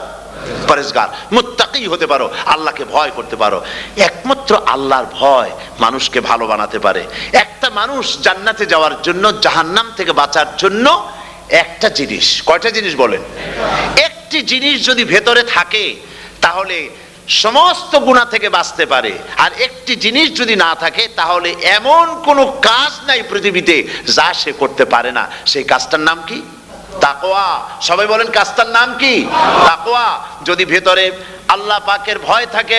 পরেজগার, মুত্তাকি হতে পারো, আল্লাহকে ভয় করতে পারো। একমাত্র আল্লাহর ভয় মানুষকে ভালো বানাতে পারে। একটা মানুষ জান্নাতে যাওয়ার জন্য, জাহান্নাম থেকে বাঁচার জন্য একটা জিনিস, কয়টা জিনিস বলেন? একটি জিনিস যদি ভেতরে থাকে তাহলে সমস্ত গুনাহ থেকে বাঁচতে পারে, আর একটি জিনিস যদি না থাকে তাহলে এমন কোনো কাজ নাই পৃথিবীতে যা সে করতে পারে না। সেই কাজটার নাম কি? তাকওয়া। সবাই বলেন, কাজটার নাম কি? তাকওয়া। যদি ভেতরে আল্লাহ পাকের ভয় থাকে,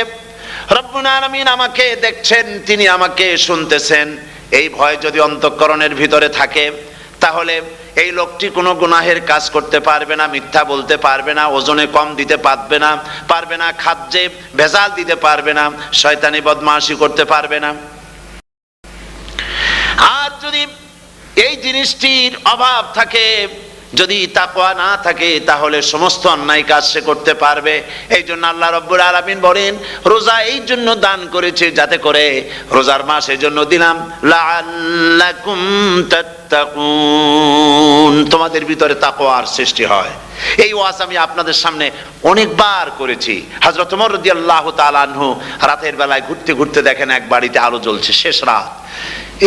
রব্বুল আলামিন আমাকে দেখছেন, তিনি আমাকে শুনতেছেন, এই ভয় যদি অন্তঃকরণের ভিতরে থাকে, তাহলে এই লোকটি কোনো গুনাহের কাজ করতে পারবে না, মিথ্যা বলতে পারবে না, ওজনে কম দিতে পারবে না, খাদ্যে ভেজাল দিতে পারবে না, শয়তানি বদমাশি করতে পারবে না। আর যদি এই জিনিসটির অভাব থাকে, যদি তাকওয়া না থাকে, তাহলে সমস্ত অন্যায় কাজ সে করতে পারবে। এই জন্য আল্লাহ রাব্বুল আলামিন বলেন, রোজা এই জন্য দান করেছে যাতে করে, রোজার মাস এই জন্য দিলাম, লাআল্লাকুম তাত্তাকুন, তোমাদের ভিতরে তাকওয়ার সৃষ্টি হয়। এই ওয়াজ আমি আপনাদের সামনে অনেকবার করেছি। হযরত ওমর রাদিয়াল্লাহু তাআলা আনহু রাতের বেলায় ঘুরতে ঘুরতে দেখেন এক বাড়িতে আলো জ্বলছে, শেষ রাত।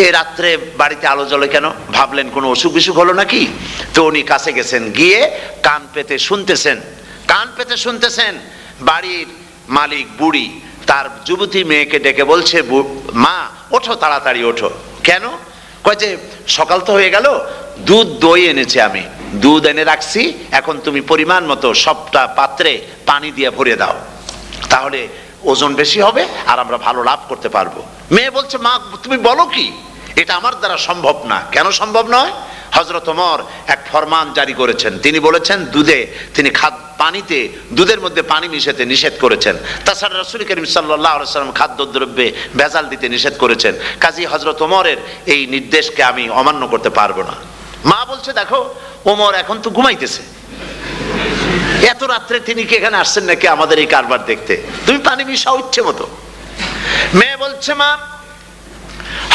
এই রাত্রে বাড়িতে আলো জ্বলে কেন? ভাবলেন কোনো অসুখ বিসুখ হলো নাকি। তো উনি কাছে গেছেন, গিয়ে কান পেতে শুনতেছেন। বাড়ির মালিক বুড়ি তার যুবতী মেয়েকে ডেকে বলছে, মা ওঠো, তাড়াতাড়ি ওঠো। কেন? কয় যে সকাল তো হয়ে গেল, দুধ দই এনেছি আমি, দুধ এনে রাখছি, এখন তুমি পরিমাণ মতো সবটা পাত্রে পানি দিয়ে ভরে দাও, তাহলে ওজন বেশি হবে আর আমরা ভালো লাভ করতে পারবো। মেয়ে বলছে, মা তুমি বলো কি, এটা আমার দ্বারা সম্ভব না। কেন সম্ভব নয়? হযরত ওমর এক ফরমান জারি করেছেন, তিনি বলেছেন তিনি পানিতে, দুধের মধ্যে পানি মিশাতে নিষেধ করেছেন। তাছাড়া রাসূল করিম সাল্লাল্লাহু আলাইহি ওয়াসাল্লাম খাদ্যদ্রব্যে ভেজাল দিতে নিষেধ করেছেন। কাজী হযরত ওমরের এই নির্দেশকে আমি অমান্য করতে পারবো না। মা বলছে, দেখো ওমর এখন তো ঘুমাইতেছে, এত রাত্রে তিনি কি এখানে আসছেন নাকি আমাদের এই কারবার দেখতে, তুমি পানি মিশাও ইচ্ছে মতো। মেয়ে বলছে, মা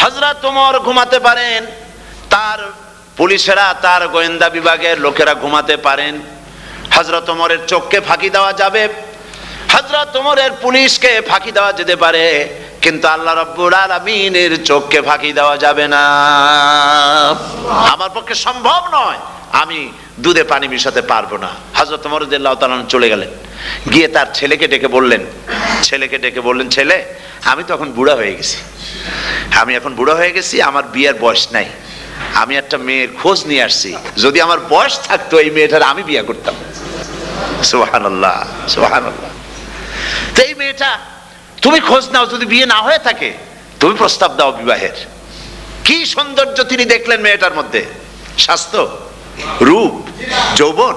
হযরত ওমর ঘুমাতে পারেন, তার পুলিশেরা, তার গোয়েন্দা বিভাগের লোকেরা ঘুমাতে পারেন, হযরত ওমরের চোখকে ফাঁকি দেওয়া যাবে, হযরত ওমরের পুলিশকে ফাঁকি দেওয়া যেতে পারে, কিন্তু আল্লাহ রাব্বুল আলামিনের চোখকে ফাঁকি দেওয়া যাবে না। আমার পক্ষে সম্ভব নয়, আমি দুধে পানি মিশাতে পারবো না। হযরত ওমর রাদিয়াল্লাহু তাআলা চলে গেলেন, গিয়ে তার ছেলেকে ডেকে বললেন, ছেলে আমি তো এখন বুড়া হয়ে গেছি, আমার বিয়ের বয়স নাই, আমি একটা মেয়ের খোঁজ নিয়ে আসছি, যদি আমার বয়স থাকতো এই মেয়েটার আমি বিয়ে করতাম। সুবহানাল্লাহ, সুবহানাল্লাহ। তো এই মেয়েটা, তুমি খোঁজ নাও, যদি বিয়ে না হয়ে থাকে তুমি প্রস্তাব দাও বিবাহের। কি সৌন্দর্য তিনি দেখলেন মেয়েটার মধ্যে, স্বাস্থ্য, রূপ, যৌবন,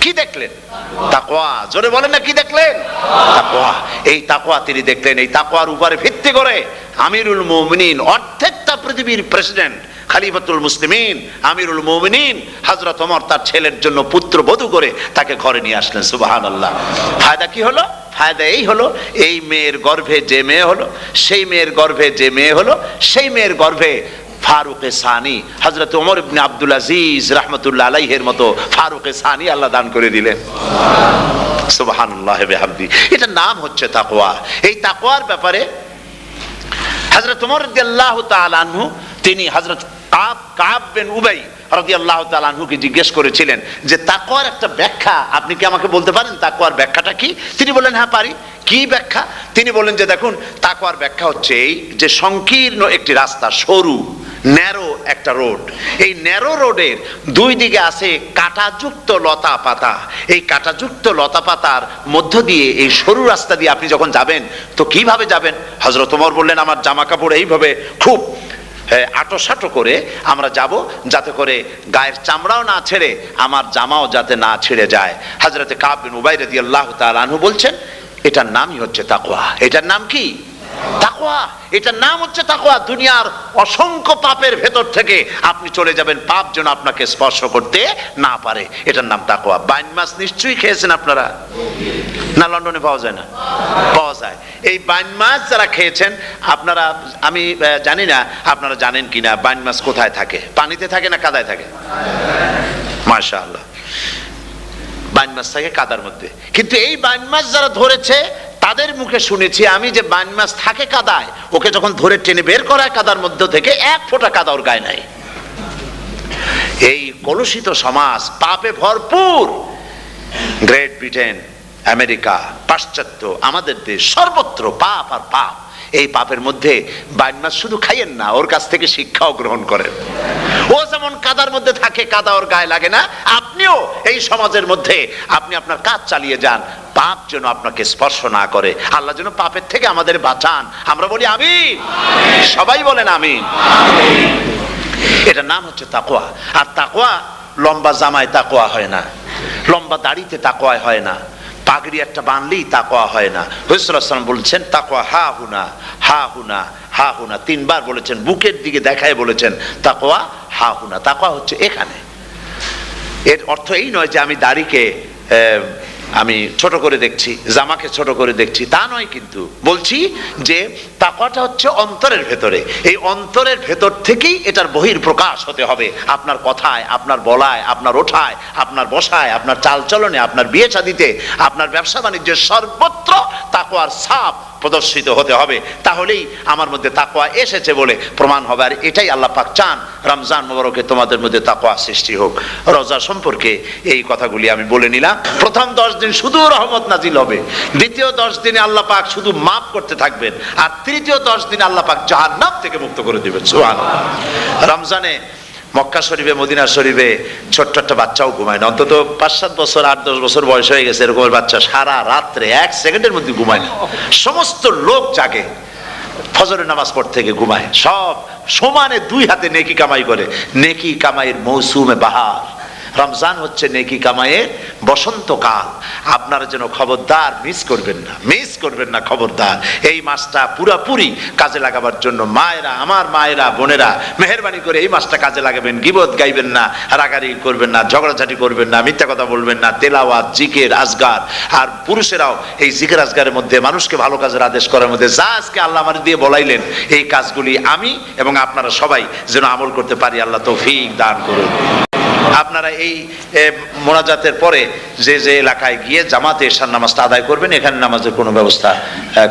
কি দেখলেন? তাকওয়া। জোরে বলেন না, কি দেখলেন? তাকওয়া। এই তাকওয়া তিনি দেখলেন। এই তাকওয়ার উপরে ভিত্তি করে আমিরুল মুমিনিন অর্ধেক তার পৃথিবীর প্রেসিডেন্ট, খলিফাতুল মুসলিমিন, আমিরুল মুমিনিন হযরত ওমর তার ছেলের জন্য পুত্রবধূ করে তাকে ঘরে নিয়ে আসলেন। সুবহানাল্লাহ। ফায়দা কি হলো? ফায়দা এই হলো, এই মেয়ের গর্ভে যে মেয়ে হলো, সেই মেয়ের গর্ভে যে মেয়ে হলো, সেই মেয়ের গর্ভে ফারুকে সানি হযরত ওমর ইবনে আব্দুল আজিজ রাহমাতুল্লাহ আলাইহির মতো ফারুকে সানি আল্লাহ দান করে দিলেন। সুবহানাল্লাহ ওয়া বিহামদি। এটার নাম হচ্ছে তাকওয়া। এই তাকওয়ার ব্যাপারে হযরত ওমর রাদিয়াল্লাহু তাআলা আনহু তিনি হযরত কাব বিন উবাই রাদিয়াল্লাহু তাআলা আনহুকে জিজ্ঞেস করেছিলেন যে তাকওয়ার একটা ব্যাখ্যা আপনি কি আমাকে বলতে পারেন, তাকওয়ার ব্যাখ্যাটা কি? তিনি বললেন হ্যাঁ পারি। কি ব্যাখ্যা? তিনি বললেন যে দেখুন, তাকওয়ার ব্যাখ্যা হচ্ছে এই যে সংকীর্ণ একটি রাস্তা, সরু ন্যারো একটা রোড, এই ন্যারো রোডের দুই দিকে আছে কাঁটাযুক্ত লতা পাতা। এই কাঁটাযুক্ত লতা পাতার মধ্য দিয়ে এই সরু রাস্তা দিয়ে আপনি যখন যাবেন তো কিভাবে যাবেন? হযরত ওমর বললেন আমার জামা কাপড় এইভাবে খুব আটোসাটো করে আমরা যাব, যাতে করে গায়ের চামড়াও না ছেড়ে আমার জামাও যাতে না ছেড়ে যায়। হযরতে কাব বিন উবাই রাদিয়াল্লাহু তাআলা আনহু বলছেন এটার নামই হচ্ছে তাকওয়া। এটার নাম কি? তাকওয়া। এটার নাম হচ্ছে তাকওয়া। দুনিয়ার অসংখ্য পাপের ভেতর থেকে আপনি চলে যাবেন, পাপ যেন আপনাকে স্পর্শ করতে না পারে। এটার নাম তাকওয়া। বাইন মাছ নিশ্চয়ই খেয়েছেন আপনারা, না লন্ডনে পাওয়া যায় না? পাওয়া যায়। এই বাইন মাছ যারা খেয়েছেন আপনারা, আমি জানি না আপনারা জানেন কিনা বাইন মাছ কোথায় থাকে, পানিতে থাকে না কাদায় থাকে? মাশাআল্লাহ, বাইন মাছ থাকে কাদার মধ্যে। কিন্তু এই বাইন মাছ যারা ধরেছে তাদের মুখে শুনেছি আমি যে বাইন মাছ থাকে কাদায়, ওকে যখন ধরে টেনে বের করায় কাদার মধ্য থেকে এক ফোঁটা কাদা ওর গায়ে নাই। এই কলুষিত সমাজ, পাপে ভরপুর, গ্রেট ব্রিটেন, আমেরিকা, পাশ্চাত্য, আমাদের দেশ, সর্বত্র পাপ আর পাপ। এই পাপের মধ্যে বাইন মাছ শুধু খাইয়েন না, ওর কাছ থেকে শিক্ষাও গ্রহণ করেন। ও যেমন কাদার মধ্যে থাকে, কাদা ওর গায়ে লাগে না, আপনিও এই সমাজের মধ্যে আপনি আপনার কাজ চালিয়ে যান, পাপ যেন আপনাকে স্পর্শ না করে। আল্লাহ যেন পাপের থেকে আমাদের বাঁচান। আমরা বলি আমিন, সবাই বলেন আমিন। এটার নাম হচ্ছে তাকওয়া। আর তাকওয়া লম্বা জামায় তাকওয়া হয় না, লম্বা দাড়িতে তাকওয়া হয় না, পাগড়ি একটা বানলেই তাকওয়া হয় না। রাসূলুল্লাহ সাল্লাল্লাহু আলাইহি ওয়াসাল্লাম বলছেন তাকওয়া হা হুনা, হা হুনা, হা হুনা, তিনবার বলেছেন, বুকের দিকে দেখায় বলেছেন তাকওয়া হা হুনা। তাকওয়া হচ্ছে এখানে। এর অর্থ এই নয় যে আমি দাড়িকে আমি ছোট করে দেখছি, জামাকে ছোট করে দেখছি, তা নয়। কিন্তু বলছি যে তাকওয়াটা হচ্ছে অন্তরের ভেতরে। এই অন্তরের ভেতর থেকেই এটার বহির প্রকাশ হতে হবে আপনার কথায়, আপনার বলায়, আপনার ওঠায়, আপনার বসায়, আপনার চালচলনে, আপনার বিয়ে শাদিতে, আপনার ব্যবসা বাণিজ্যের সর্বত্র তাকওয়ার ছাপ প্রদর্শিত হতে হবে। তাহলেই আমার মধ্যে তাকওয়া এসেছে বলে প্রমাণ হবে। আর এটাই আল্লাহ পাক চান, রমজান মোবারকে তোমাদের মধ্যে তাকওয়া সৃষ্টি হোক। রোজা সম্পর্কে এই কথাগুলি আমি বলে নিলাম। প্রথম 10 দিন শুধু রহমত নাজিল হবে, দ্বিতীয় 10 দিনে আল্লাহ পাক শুধু মাফ করতে থাকবেন, আর তৃতীয় 10 দিনে আল্লাহ পাক জাহান্নাম থেকে মুক্ত করে দিবেন। সুবহানাল্লাহ। রমজানে মক্কা শরীফে, মদিনা শরীফে ছোট্ট একটা বাচ্চাও ঘুমায় না। অন্তত 5-7 বছর, 8-10 বছর বয়স হয়ে গেছে এরকম বাচ্চা সারা রাত্রে 1 সেকেন্ডের মধ্যে ঘুমায় না। সমস্ত লোক জাগে, ফজরের নামাজ পড়তে থেকে ঘুমায়, সব সমানে 2 হাতে নেকি কামাই করে। নেকি কামাইয়ের মৌসুমে বাহার। রমজান হচ্ছে নেকি কামাইয়ের বসন্তকাল। আপনারা যেন খবরদার মিস করবেন না, মিস করবেন না, খবরদার। এই মাসটা পুরাপুরি কাজে লাগাবার জন্য মায়েরা, আমার মায়েরা, বোনেরা, মেহেরবানি করে এই মাসটা কাজে লাগাবেন। গীবত গাইবেন না, রাগারাগি করবেন না, ঝগড়াঝাটি করবেন না, মিথ্যা কথা বলবেন না, তেলাওয়াত, জিকির, আজগার। আর পুরুষেরাও এই জিকির আজগারের মধ্যে, মানুষকে ভালো কাজের আদেশ করার মধ্যে যা আজকে আল্লাহ আমার দিয়ে বলাইলেন, এই কাজগুলি আমি এবং আপনারা সবাই যেন আমল করতে পারি। আল্লাহ তৌফিক দান করুন। আপনারা এই মোনাজাতের পরে যে যে এলাকায় গিয়ে জামাতে এশার নামাজটা আদায় করবেন, এখানে নামাজের কোনো ব্যবস্থা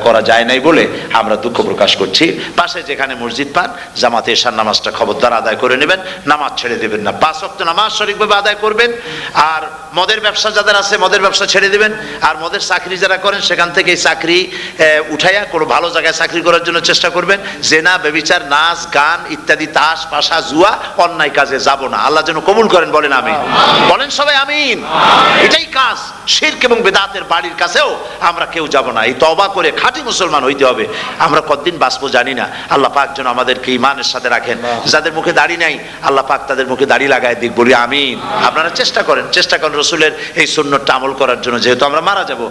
করা যায় নাই বলে আমরা দুঃখ প্রকাশ করছি। পাশে যেখানে মসজিদ পান, জামাতে এশার নামাজটা খবরদার আদায় করে নেবেন, নামাজ ছেড়ে দেবেন না। 5 ওয়াক্ত নামাজ সঠিকভাবে আদায় করবেন। আর মদের ব্যবসা যাদের আছে, মদের ব্যবসা ছেড়ে দেবেন। আর মদের চাকরি যারা করেন, সেখান থেকে চাকরি উঠাইয়া কোনো ভালো জায়গায় চাকরি করার জন্য চেষ্টা করবেন। জেনা, ব্যভিচার, নাচ, গান ইত্যাদি, তাস, পাশা, জুয়া, অন্যায় কাজে যাব না। আল্লাহ যেন কবুল করেন, বলেন আমিন। বলেন সবাই আমিন। এটাই কাজ। শিরক এবং বেদাতের বাড়ির কাছেও আমরা কেউ যাব না। এই তওবা করে খাঁটি মুসলমান হইতে হবে। আমরা কতদিন বাঁচবো জানি না, আল্লাহ পাক যেন আমাদেরকে ঈমানের সাথে রাখেন। যাদের মুখে দাড়ি নাই আল্লাহ পাক তাদের মুখে দাড়ি লাগায় দিক, বলি আমিন। আপনারা চেষ্টা করেন রসুলের এই সুন্নতটা আমল করার জন্য। যেহেতু আমরা মারা যাব,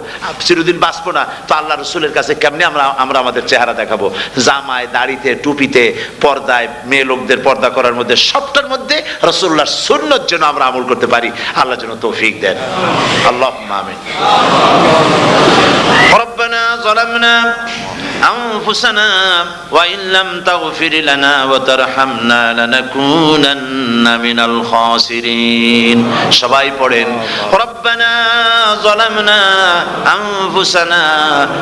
চিরদিন বাঁচবো না, তো আল্লাহ রসুলের কাছে কেমনে আমরা আমাদের চেহারা দেখাবো? জামায়, দাড়িতে, টুপিতে, পর্দায়, মেয়ে লোকদের পর্দা করার মধ্যে, সবটার মধ্যে রাসূলুল্লাহর সুন্নত যেন আমরা আমল করতে পারি। আল্লাহ যেন তৌফিক দেন। আল্লাহুম্মা আমিন। রব্বানা যালামনা আনফুসানা ওয়া ইন লাম তাগফির লানা ওয়া তারহামনা লানাকুনান্না মিনাল খাসিরিন। সবাই পড়েন, রব্বানা যালামনা আনফুসানা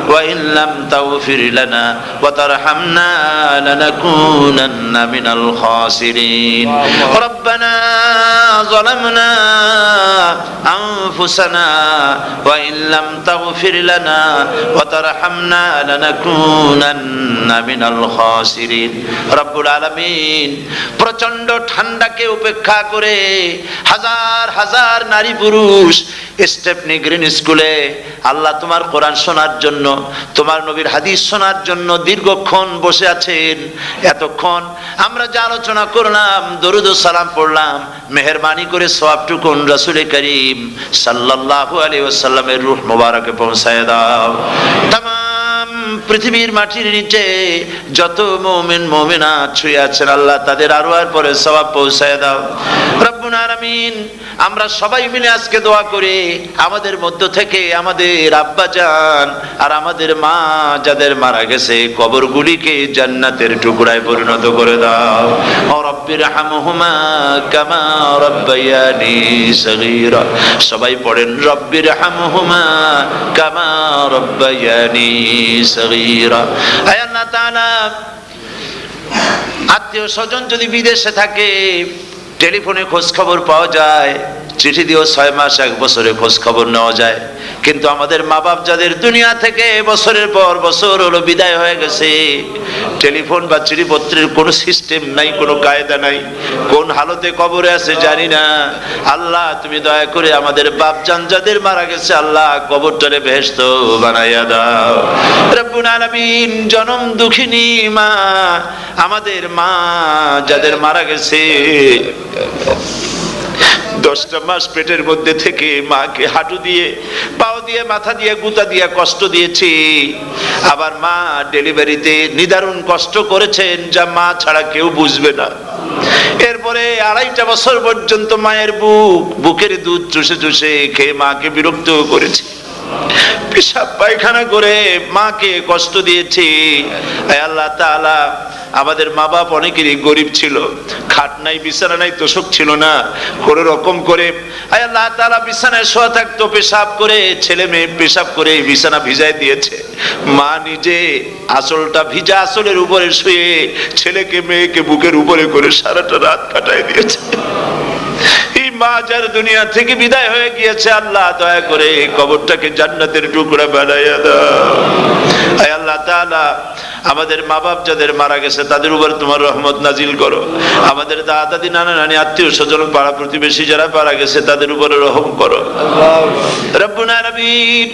ওয়া ইন লাম তাগফির লানা ওয়া তারহামনা লানাকুনান্না মিনাল খাসিরিন। রব্বানা যালামনা আনফুসানা ওয়া ইন লাম তাগফির লানা ওয়া তারহামনা লানাকুনান্না মিনাল খাসিরিন। রব্বুল আলামিন প্রচন্ড ঠান্ডাকে উপেক্ষা করে হাজার হাজার নারী পুরুষ স্টেপনি গ্রিন স্কুলে আল্লাহ তোমার কোরআন শোনার জন্য, তোমার নবীর হাদিস শোনার জন্য দীর্ঘক্ষণ বসে আছেন। এতক্ষণ আমরা যে আলোচনা করলাম, দরুদ ও সালাম পড়লাম, মেহেরবানি করে সওয়াবটুকুন রাসূল করিম সাল্লাল্লাহু আলাইহি ওয়াসাল্লামের রূহ মোবারকে পৌঁছায় দাও। তামাম পৃথিবীর মাটির নিচে যত মুমিন মুমিনাত শুয়ে আছেন আল্লাহ তাদের আরওয়ার পরে সওয়াব পৌঁছায় দাও। রব্বুল আলামিন আমরা সবাই মিলে আজকে দোয়া করি, আমাদের মধ্য থেকে আমাদের আব্বা জান আর আমাদের মা যাদের মারা গেছে কবরগুলিকে জান্নাতের টুকরায় পরিণত করে দাও। ও রব্বির হামহুমা কামা রাব্বায়ানি সগীরা। সবাই পড়েন, রব্বির হামহুমা কামা রাব্বায়ানি সগীরা। হে আল্লাহ তাআলা, আত্মীয় স্বজন যদি বিদেশে থাকে টেলিফোনে খোঁজ খবর পাওয়া যায়, চিঠি দিয়েও 6 মাস 1 বছরে খোঁজ খবর নেওয়া যায়, কিন্তু আমাদের মা বাপ যাদের দুনিয়া থেকে বছরের পর বছর হলো বিদায় হয়ে গেছে, টেলিফোন বা চিঠিপত্রের কোনো সিস্টেম নাই, কোনো কায়দা নাই, কোন হালতে কবরে আছে জানি না। আল্লাহ তুমি দয়া করে আমাদের বাপ জান যাদের মারা গেছে আল্লাহ কবরটারে বেহেশত বানাইয়া দাও। রব্বুল আলামিন জনম দুঃখিনী মা, আমাদের মা যাদের মারা গেছে 10টা মাস পেটের মধ্যে থেকে মাকে হাঁটু দিয়ে, পাও দিয়ে, মাথা দিয়ে, গুতা দিয়ে কষ্ট দিয়েছি। আবার মা ডেলিভারিতে নিদারুণ কষ্ট করেছেন যা মা ছাড়া কেউ বুঝবে না। এরপরে 2.5 বছর পর্যন্ত মায়ের বুকের দুধ চুষে চুষে খেয়ে মাকে বিরক্ত করেছে, পেশাব পায়খানা করে মাকে কষ্ট দিয়েছি। আল্লাহ তাআলা আমাদের মা বাপ অনেকেরই গরিব ছিল, খাট নাই, বিছানা নাই, তোষক ছিল না, কোন রকম করে আল্লাহ তাআলা বিছানায় শোয়া থাকতো, পেশাব করে, ছেলে মেয়ে পেশাব করে বিছানা ভিজায় দিয়েছে। মা নিজে আঁচলটা ভিজা আঁচলের উপরে শুয়ে ছেলেকে মেয়েকে বুকের উপরে করে সারাটা রাত কাটায় দিয়েছে। এই মা যার দুনিয়া থেকে বিদায় হয়ে গিয়েছে আল্লাহ দয়া করে কবরটাকে জান্নাতের টুকরা বানাইয়া দাও। আয় আল্লাহ তাআলা আমাদের মা বাপ যাদের মারা গেছে তাদের উপর তোমার রহমত নাজিল করো। আমাদের দাদা দাদি, নানা নানি, আত্মীয় স্বজন, পাড়া প্রতিবেশী যারা মারা গেছে তাদের উপরে রহম করো। রব্বুল আলামিন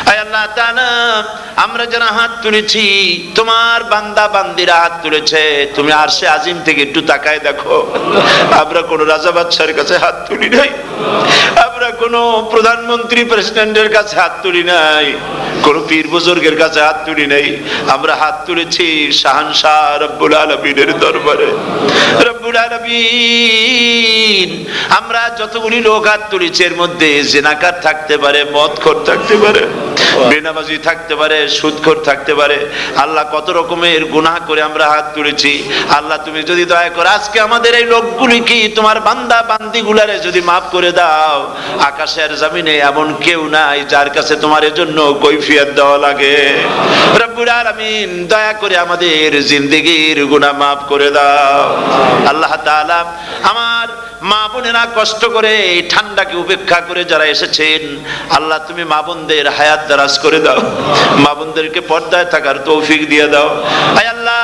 আয় আল্লাহ তাআলা আমরা যারা হাত তুলেছি, তোমার বান্দা বান্দিরা হাত তুলেছে, তুমি আরশে আজিম থেকে একটু তাকায় দেখো, আমরা কোন রাজা বাদশার কাছে হাত তুলি নাই, আমরা কোন প্রধানমন্ত্রী প্রেসিডেন্টের কাছে হাত তুলি নাই, কোন পীর বুজুর্গের কাছে হাত তুলি নাই, আমরা হাত তুলেছি শাহানশাহ রব্বুল আলামিনের দরবারে। রব্বুল আলামিন আমরা যতগুলি লোক হাত তুলেছি এর মধ্যে জিনাকার থাকতে পারে, মদখোর থাকতে পারে, বেনামাজি থাকতে পারে, সুদখোর থাকতে পারে। আল্লাহ কত রকমের গুনাহ করে আমরা হাত তুলেছি। আল্লাহ তুমি যদি দয়া করে আজকে আমাদের এই লোকগুলি কি তোমার বান্দা বান্দিগুলারে যদি মাফ করে দাও, আকাশের জমিনে এমন কেউ নাই যার কাছে তোমার এজন্য কৈফিয়ত দেওয়া লাগে। রব্বুল আলামিন দয়া করে আমাদের জিন্দেগির গুনাহ মাফ করে দাও। আল্লাহ তাআলা আমার মা বোনেরা কষ্ট করে এই ঠান্ডাকে উপেক্ষা করে যারা এসেছেন আল্লাহ তুমি মা বোনদের হায়াত দারাজ করে দাও, মা বোনদেরকে পর্দায় থাকার তৌফিক দিয়ে দাও। আয় আল্লাহ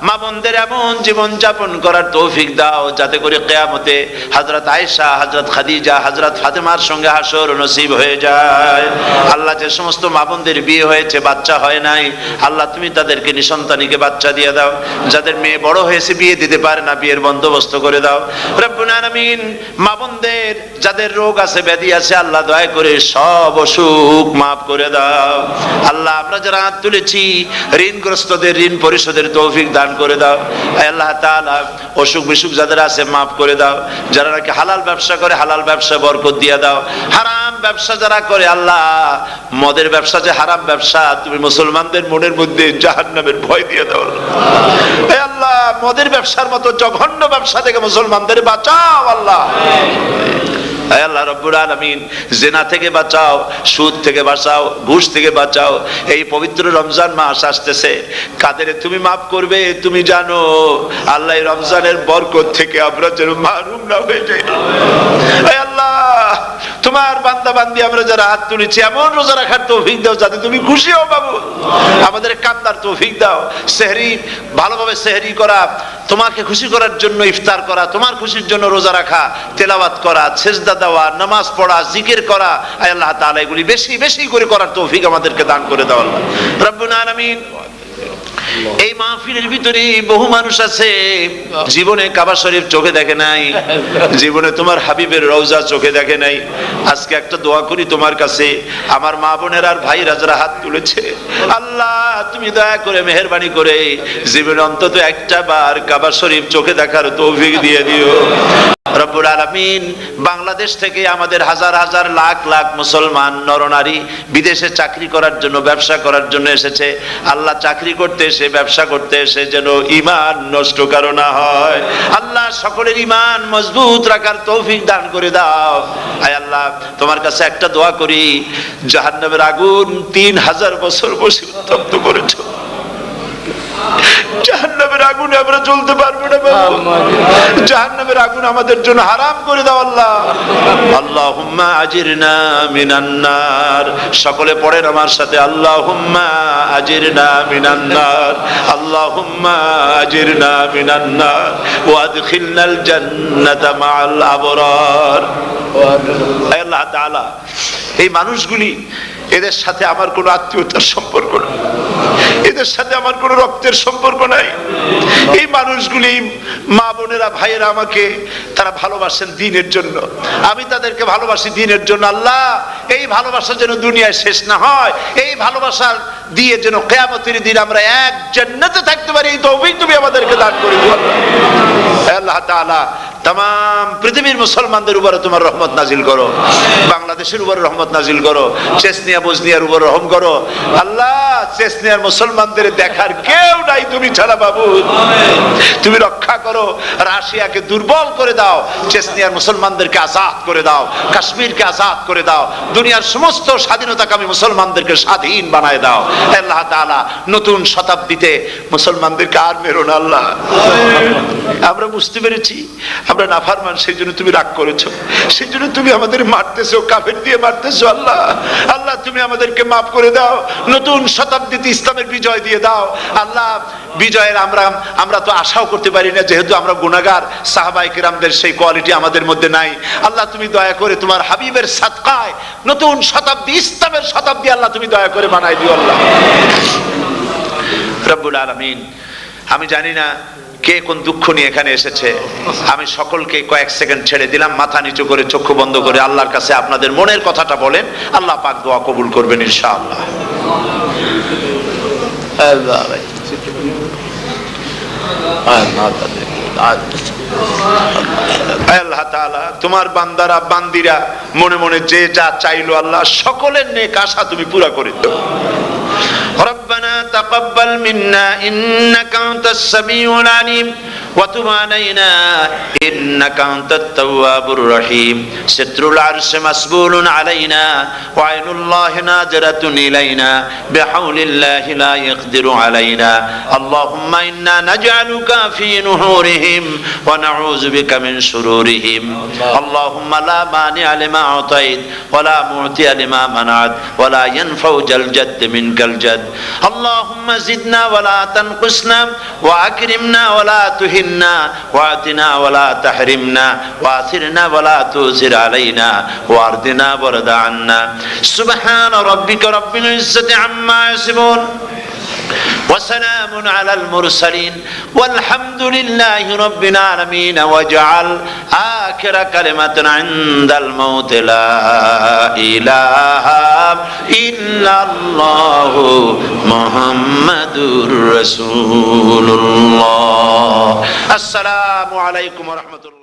মা বোনদের এমন জীবন যাপন করার তৌফিক দাও যাতে করে কিয়ামতে হযরত আয়েশা, হযরত খাদিজা, হযরত ফাতেমার সঙ্গে হাসর নসিব হয়ে যায়। আল্লাহ, যে সমস্ত মা বোনদের বিয়ে হয়েছে বাচ্চা হয় নাই, আল্লাহ তুমি তাদেরকে নিঃসন্তানীকে বাচ্চা দিয়ে দাও। যাদের মেয়ে বড় হয়েছে বিয়ে দিতে পারে না, বিয়ের বন্দোবস্ত করে দাও রব্বুল আলামিন। মা বোনদের যাদের রোগ আছে, ব্যাধি আছে, আল্লাহ দয়া করে সব অসুখ মাফ করে দাও। আল্লাহ, আমরা যারা হাত তুলেছি ঋণগ্রস্তদের ঋণ পরিশোধের তৌফিক দান করে দাও। আল্লাহ তাআলা অসুখ বিসুখ যাদের আছে মাফ করে দাও। যারা নাকি হালাল ব্যবসা করে আল্লাহ ব্যবসা বরকত দিয়ে দাও। হারাম ব্যবসা যারা করে, আল্লাহ মদের ব্যবসা যে হারাম ব্যবসা, তুমি মুসলমানদের মনের মধ্যে জাহান্নামের ভয় দিয়ে দাও। আল্লাহ, মদের ব্যবসার মতো জঘন্য ব্যবসা থেকে মুসলমানদের বাঁচাও আল্লাহ। আল্লাহ রাব্বুল আলামিন, জিনা থেকে বাঁচাও, সুদ থেকে বাঁচাও, ঘুষ থেকে বাঁচাও। এই পবিত্র রমজান মাস আসতেছে, কাদের তুমি মাফ করবে তুমি জানো। আল্লাহ, এই রমজানের বরকত থেকে আমরা যেন মাহরুম না হয়ে যাই। আল্লাহ, তোমার বান্দা বান্দি আমরা যারা হাত তুলেছি, এমন রোজা রাখার তৌফিক দাও যাতে তুমি খুশি হও বাবু। আমাদের কান্দার তৌফিক দাও। সেহরি ভালোভাবে সেহরি করা, তোমাকে খুশি করার জন্য ইফতার করা, তোমার খুশির জন্য রোজা রাখা, তেলাওয়াত করা, সেজদা দেওয়া, নামাজ পড়া, জিকির করা, আল্লাহ তাআলা এগুলি বেশি বেশি করে করার তৌফিক আমাদেরকে দান করে দাও আল্লাহ রাব্বুল আলামিন। এই মাহফিলের ভিতরে বহু মানুষ আছে জীবনে কাবা শরীফ চোখে দেখে নাই, জীবনে তোমার হাবিবের রওজা চোখে দেখে নাই। আজকে একটা দোয়া করি তোমার কাছে, আমার মা বোনের আর ভাইরা যারা হাত তুলেছে, আল্লাহ তুমি দয়া করে মেহেরবানি করে জীবনে অন্তত একটা বার কাবা শরীফ চোখে দেখার তৌফিক দিয়ে দিও রব্বুল আলামিন। বাংলাদেশ থেকে আমাদের হাজার হাজার লাখ লাখ মুসলমান নরনারী বিদেশে চাকরি করার জন্য, ব্যবসা করার জন্য এসেছে। আল্লাহ, চাকরি করতে এসে, ব্যবসা করতে এসে যেন ঈমান নষ্ট কারো না হয়। আল্লাহ, সকলের ঈমান মজবুত রাখার তৌফিক দান করে দাও। আয় আল্লাহ, তোমার কাছে একটা দোয়া করি, জাহান্নামের আগুন 3000 বছর বসে উত্তপ্ত করেছো, জাহান্নামের আগুনে আমরা জ্বলতে পারবো না বাবু। জাহান্নামের আগুন আমাদের জন্য হারাম করে দাও আল্লাহ। আল্লাহুম্মা আজিরনা মিনান নার। সকলে পড়েন আমার সাথে, আল্লাহুম্মা আজিরনা মিনান নার, আল্লাহুম্মা আজিরনা মিনান নার ওয়া আদখিলনাল জান্নাতা মাআল আবরার। আল্লাহ তাআলা, এই মানুষগুলি, এদের সাথে আমার কোনো আত্মীয়তার সম্পর্ক নেই, এদের সাথে আমার কোনো রক্তের সম্পর্ক নাই। এই মানুষগুলি, মা বোনেরা, ভাইয়েরা, আমাকে তারা ভালোবাসেন দ্বীনের জন্য, আমি তাদেরকে ভালোবাসি দ্বীনের জন্য। আল্লাহ, এই ভালোবাসা যেন দুনিয়ায় শেষ না হয়, এই ভালোবাসার দিয়ে যেন কিয়ামতের দিন আমরা এক জান্নাতে থাকতে পারি, এই তৌফিক তুমি আমাদেরকে দান করে দিও আল্লাহ তাআলা। तमाम পৃথিবীর মুসলমানদের উপরে তোমার রহমত নাজিল করো, বাংলাদেশের উপরে রহমত নাজিল করো, চেচনিয়া বসনিয়ার উপর রহম করো আল্লাহ। চেচনিয়ার মুসলমানদের দেখার কেউ নাই তুমি ছাড়া বাবু, তুমি রক্ষা করো। রাশিয়াকে দুর্বল করে দাও, চেচনিয়ার মুসলমানদেরকে আজাদ করে দাও, কাশ্মীরকে আজাদ করে দাও, দুনিয়ার সমস্ত স্বাধীনতাকামী মুসলমানদেরকে স্বাধীন বানায় দাও আল্লাহ তাআলা। নতুন শতাব্দীতে মুসলমানদেরকে আর মেরো না আল্লাহ। আমরা বুঝতে পেরেছি আমরা নাফরমান, সেই জন্য তুমি রাগ করেছো, সেই জন্য তুমি আমাদের মারতেছো, কাফের দিয়ে মারতেছো আল্লাহ। আল্লাহ, তুমি আমাদেরকে মাফ করে দাও, নতুন শতাব্দীতে ইসলামের বিজয় দিয়ে দাও আল্লাহ। বিজয়ের আমরা তো আশাও করতে পারি না, যেহেতু আমরা গুনাহগার। সাহাবায়ে কিরামদের সেই কোয়ালিটি আমাদের মধ্যে নাই আল্লাহ। তুমি দয়া করে তোমার হাবিবের সাদকায় নতুন শতাব্দী, ইসলামের শতাব্দী আল্লাহ তুমি দয়া করে বানাই দিও আল্লাহ রব্বুল আলামিন। আমি জানি না কে কোন দুঃখ নিয়ে এখানে এসেছে, আমি সকলকে কয়েক সেকেন্ড ছেড়ে দিলাম, মাথা নিচু করে চক্ষু বন্ধ করে আল্লাহর কাছে আপনাদের মনের কথাটা বলেন, আল্লাহ পাক দোয়া কবুল করবেন ইনশাআল্লাহ। আল্লাহ তাআলা, তোমার বান্দারা বান্দিরা মনে মনে যে যা চাইলো আল্লাহ, সকলের নেক আশা তুমি পুরা করে দাও। ربنا تقبل منا إنك أنت السميع العليم وتب علينا إنك أنت التواب الرحيم ستر العرش مسبول علينا وعين الله ناظرة إلينا بحول الله لا يقدر علينا اللهم إنا نجعلك في نحورهم ونعوذ بك من شرورهم اللهم لا مانع لما أعطيت ولا معطي لما منعت ولا ينفع ذا الجد منك الجد اللهم زدنا ولا تنقصنا وأكرمنا ولا تهنا وأعطنا ولا تحرمنا وآثرنا ولا تؤثر علينا وأرضنا وارض عنا سبحان ربك رب العزة عما يصفون وسلام على المرسلين والحمد لله رب العالمين واجعل آخر كلمة عند الموت لا إله إلا الله محمد رسول الله السلام عليكم ورحمة الله